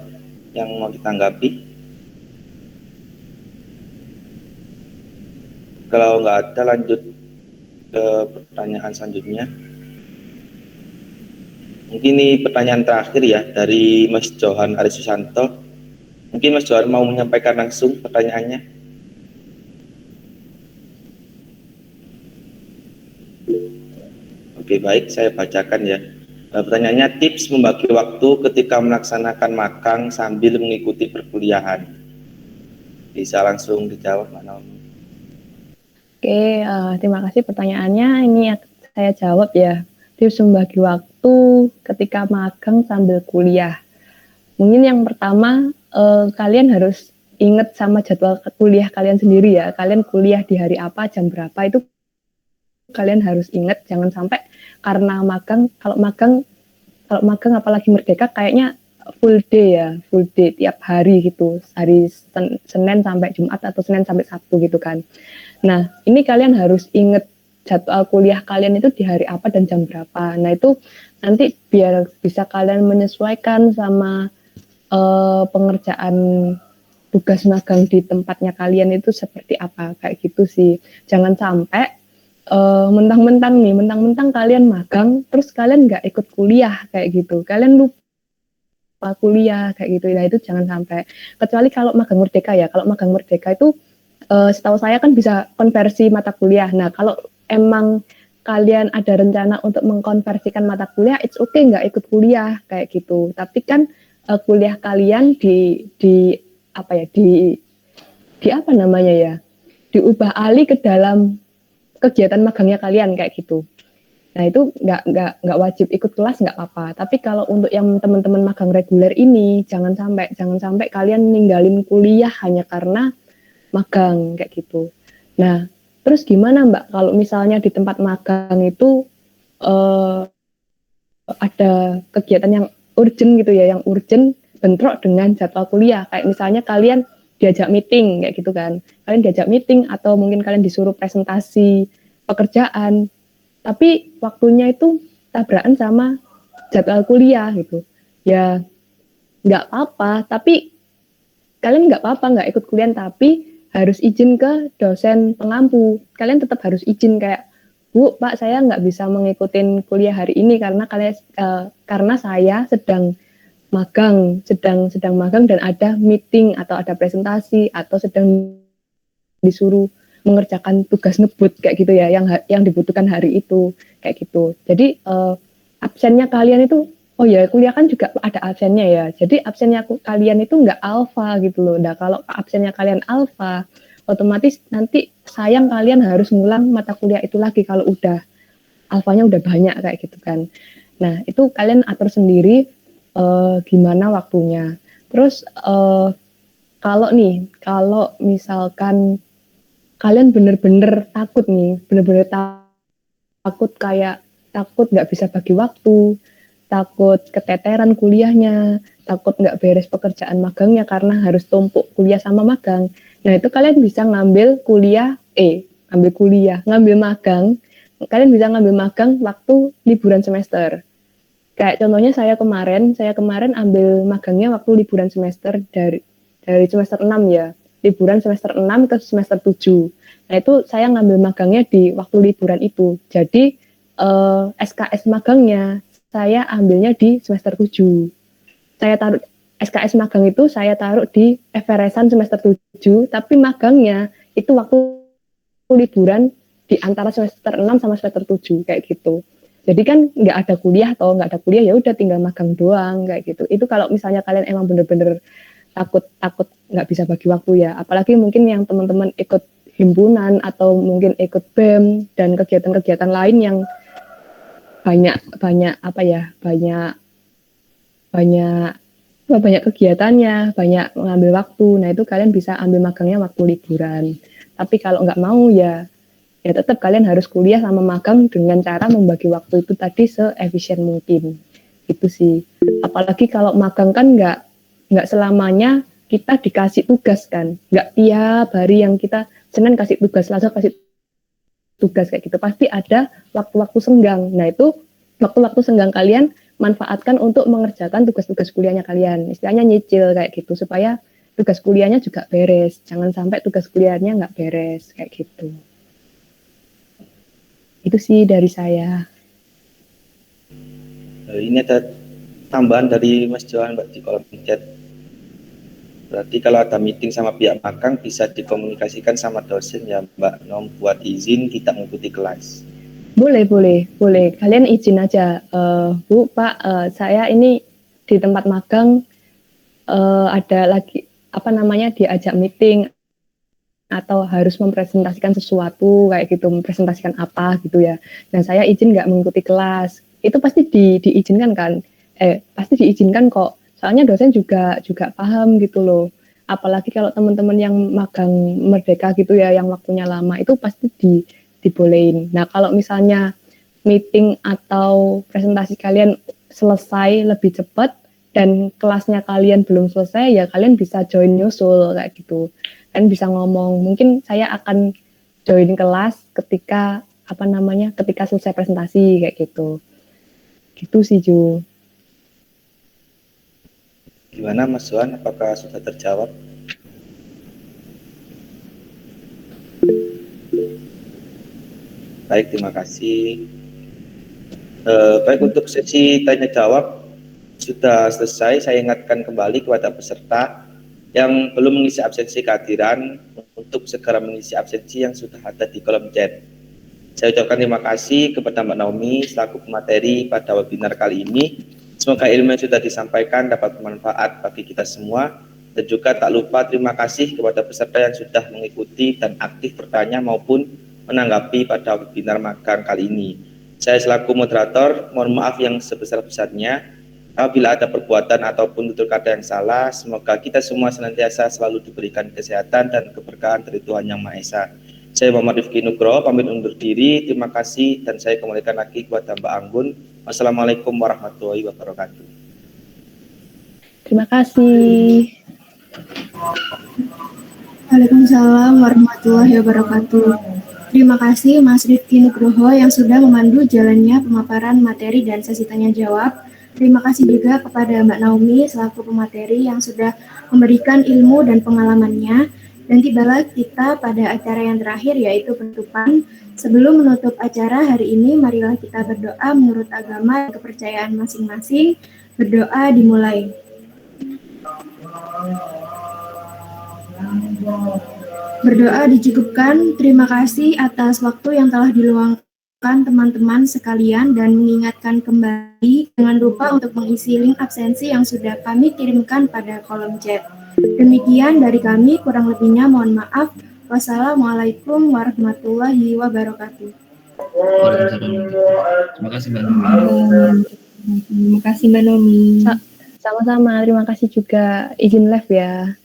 yang mau ditanggapi? Kalau nggak ada, lanjut ke pertanyaan selanjutnya. Mungkin ini pertanyaan terakhir ya dari Mas Johan Arisusanto. Mungkin Mas Johan mau menyampaikan langsung pertanyaannya. Oke, baik, saya bacakan ya. Pertanyaannya, tips membagi waktu ketika melaksanakan magang sambil mengikuti perkuliahan. Bisa langsung dijawab, Mbak Naomi. Oke, terima kasih pertanyaannya. Ini saya jawab ya. Tips membagi waktu ketika magang sambil kuliah. Mungkin yang pertama, kalian harus ingat sama jadwal kuliah kalian sendiri ya. Kalian kuliah di hari apa, jam berapa, itu kalian harus ingat. Jangan sampai karena magang, kalau magang apalagi merdeka kayaknya full day tiap hari gitu. Hari Senin sampai Jumat atau Senin sampai Sabtu gitu kan. Nah, ini kalian harus ingat jadwal kuliah kalian itu di hari apa dan jam berapa. Nah, itu nanti biar bisa kalian menyesuaikan sama pengerjaan tugas magang di tempatnya kalian itu seperti apa, kayak gitu sih. Jangan sampai mentang-mentang kalian magang, terus kalian nggak ikut kuliah kayak gitu. Kalian lupa kuliah kayak gitu. Nah, itu jangan sampai. Kecuali kalau magang merdeka ya. Kalau magang merdeka itu setahu saya kan bisa konversi mata kuliah. Nah, kalau emang kalian ada rencana untuk mengkonversikan mata kuliah, it's okay nggak ikut kuliah kayak gitu. Tapi kan kuliah kalian diubah alih ke dalam kegiatan magangnya kalian kayak gitu. Nah itu nggak wajib ikut kelas, nggak apa-apa. Tapi kalau untuk yang teman-teman magang reguler ini jangan sampai kalian ninggalin kuliah hanya karena magang kayak gitu. Nah, terus gimana Mbak kalau misalnya di tempat magang itu ada kegiatan yang urgent gitu ya, yang urgent bentrok dengan jadwal kuliah. Kayak misalnya kalian diajak meeting kayak gitu kan. Kalian diajak meeting atau mungkin kalian disuruh presentasi pekerjaan. Tapi waktunya itu tabrakan sama jadwal kuliah gitu. Ya nggak apa-apa, tapi kalian nggak apa-apa nggak ikut kuliah, tapi harus izin ke dosen pengampu. Kalian tetap harus izin kayak, Bu, Pak, saya nggak bisa mengikuti kuliah hari ini karena saya sedang magang dan ada meeting atau ada presentasi atau sedang disuruh mengerjakan tugas ngebut kayak gitu ya, yang dibutuhkan hari itu kayak gitu. Jadi absennya kalian itu oh ya, kuliah kan juga ada absennya ya. Jadi absennya kalian itu nggak alfa gitu loh. Nah, kalau absennya kalian alfa, otomatis nanti sayang kalian harus ngulang mata kuliah itu lagi kalau udah alfanya udah banyak kayak gitu kan. Nah, itu kalian atur sendiri gimana waktunya. Terus kalau misalkan kalian bener-bener takut nih, bener-bener takut kayak takut nggak bisa bagi waktu, takut keteteran kuliahnya, takut nggak beres pekerjaan magangnya karena harus tumpuk kuliah sama magang. Nah, itu kalian bisa ngambil magang. Kalian bisa ngambil magang waktu liburan semester. Kayak contohnya saya kemarin ambil magangnya waktu liburan semester dari semester 6 ya. Liburan semester 6 ke semester 7. Nah, itu saya ngambil magangnya di waktu liburan itu. Jadi SKS magangnya saya ambilnya di semester 7. Saya taruh SKS magang itu saya taruh di FRS-an semester 7, tapi magangnya itu waktu liburan di antara semester 6 sama semester 7 kayak gitu. Jadi kan nggak ada kuliah ya udah tinggal magang doang kayak gitu. Itu kalau misalnya kalian emang bener-bener takut nggak bisa bagi waktu ya. Apalagi mungkin yang teman-teman ikut himpunan atau mungkin ikut BEM dan kegiatan-kegiatan lain yang banyak kegiatannya, banyak mengambil waktu. Nah, itu kalian bisa ambil magangnya waktu liburan. Tapi kalau nggak mau ya tetap kalian harus kuliah sama magang dengan cara membagi waktu itu tadi seefisien mungkin. Itu sih. Apalagi kalau magang kan nggak selamanya kita dikasih tugas kan. Nggak tiap hari yang kita Senin kasih tugas, Selasa kasih tugas kayak gitu. Pasti ada waktu-waktu senggang. Nah, itu waktu-waktu senggang kalian manfaatkan untuk mengerjakan tugas-tugas kuliahnya kalian. Istilahnya nyicil kayak gitu supaya tugas kuliahnya juga beres. Jangan sampai tugas kuliahnya nggak beres kayak gitu. Itu sih dari saya. Ini ada tambahan dari Mas Johan, Mbak, di kolom chat. Berarti kalau ada meeting sama pihak magang bisa dikomunikasikan sama dosen ya, Mbak Nom, buat izin tidak mengikuti kelas. Boleh. Kalian izin aja, Bu, Pak, saya ini di tempat magang ada lagi diajak meeting atau harus mempresentasikan sesuatu kayak gitu, mempresentasikan apa gitu ya. Dan saya izin nggak mengikuti kelas. Itu pasti diizinkan kan? Pasti diizinkan kok. Soalnya dosen juga paham gitu loh. Apalagi kalau teman-teman yang magang merdeka gitu ya, yang waktunya lama, itu pasti dibolehin. Nah, kalau misalnya meeting atau presentasi kalian selesai lebih cepat dan kelasnya kalian belum selesai, ya kalian bisa join nyusul kayak gitu. Kan bisa ngomong, mungkin saya akan join kelas ketika selesai presentasi kayak gitu. Gitu sih, Ju. Gimana Mas Johan, apakah sudah terjawab? Baik, terima kasih. Baik, untuk sesi tanya jawab sudah selesai. Saya ingatkan kembali kepada peserta yang belum mengisi absensi kehadiran untuk segera mengisi absensi yang sudah ada di kolom chat. Saya ucapkan terima kasih kepada Mbak Naomi selaku pemateri pada webinar kali ini. Semoga ilmu yang sudah disampaikan dapat bermanfaat bagi kita semua. Dan juga tak lupa terima kasih kepada peserta yang sudah mengikuti dan aktif bertanya maupun menanggapi pada webinar magang kali ini. Saya selaku moderator, mohon maaf yang sebesar-besarnya apabila ada perbuatan ataupun tutur kata yang salah. Semoga kita semua senantiasa selalu diberikan kesehatan dan keberkahan dari Tuhan Yang Maha Esa. Saya Muhammad Rifki Nugroho, pamit undur diri. Terima kasih dan saya kembalikan lagi kepada Mbak Anggun. Wassalamualaikum warahmatullahi wabarakatuh. Terima kasih. Waalaikumsalam warahmatullahi wabarakatuh. Terima kasih Mas Rifki Nugroho yang sudah memandu jalannya pemaparan materi dan sesi tanya jawab. Terima kasih juga kepada Mbak Naomi selaku pemateri yang sudah memberikan ilmu dan pengalamannya. Dan tibalah kita pada acara yang terakhir yaitu penutupan. Sebelum menutup acara hari ini, marilah kita berdoa menurut agama dan kepercayaan masing-masing. Berdoa dimulai. Berdoa dicukupkan. Terima kasih atas waktu yang telah diluangkan teman-teman sekalian dan mengingatkan kembali jangan lupa untuk mengisi link absensi yang sudah kami kirimkan pada kolom chat. Demikian dari kami, kurang lebihnya mohon maaf. Wassalamualaikum warahmatullahi wabarakatuh. Terima kasih Mbak Nomi. Terima kasih Mbak Nomi. Sama-sama, terima kasih juga. Izin live ya.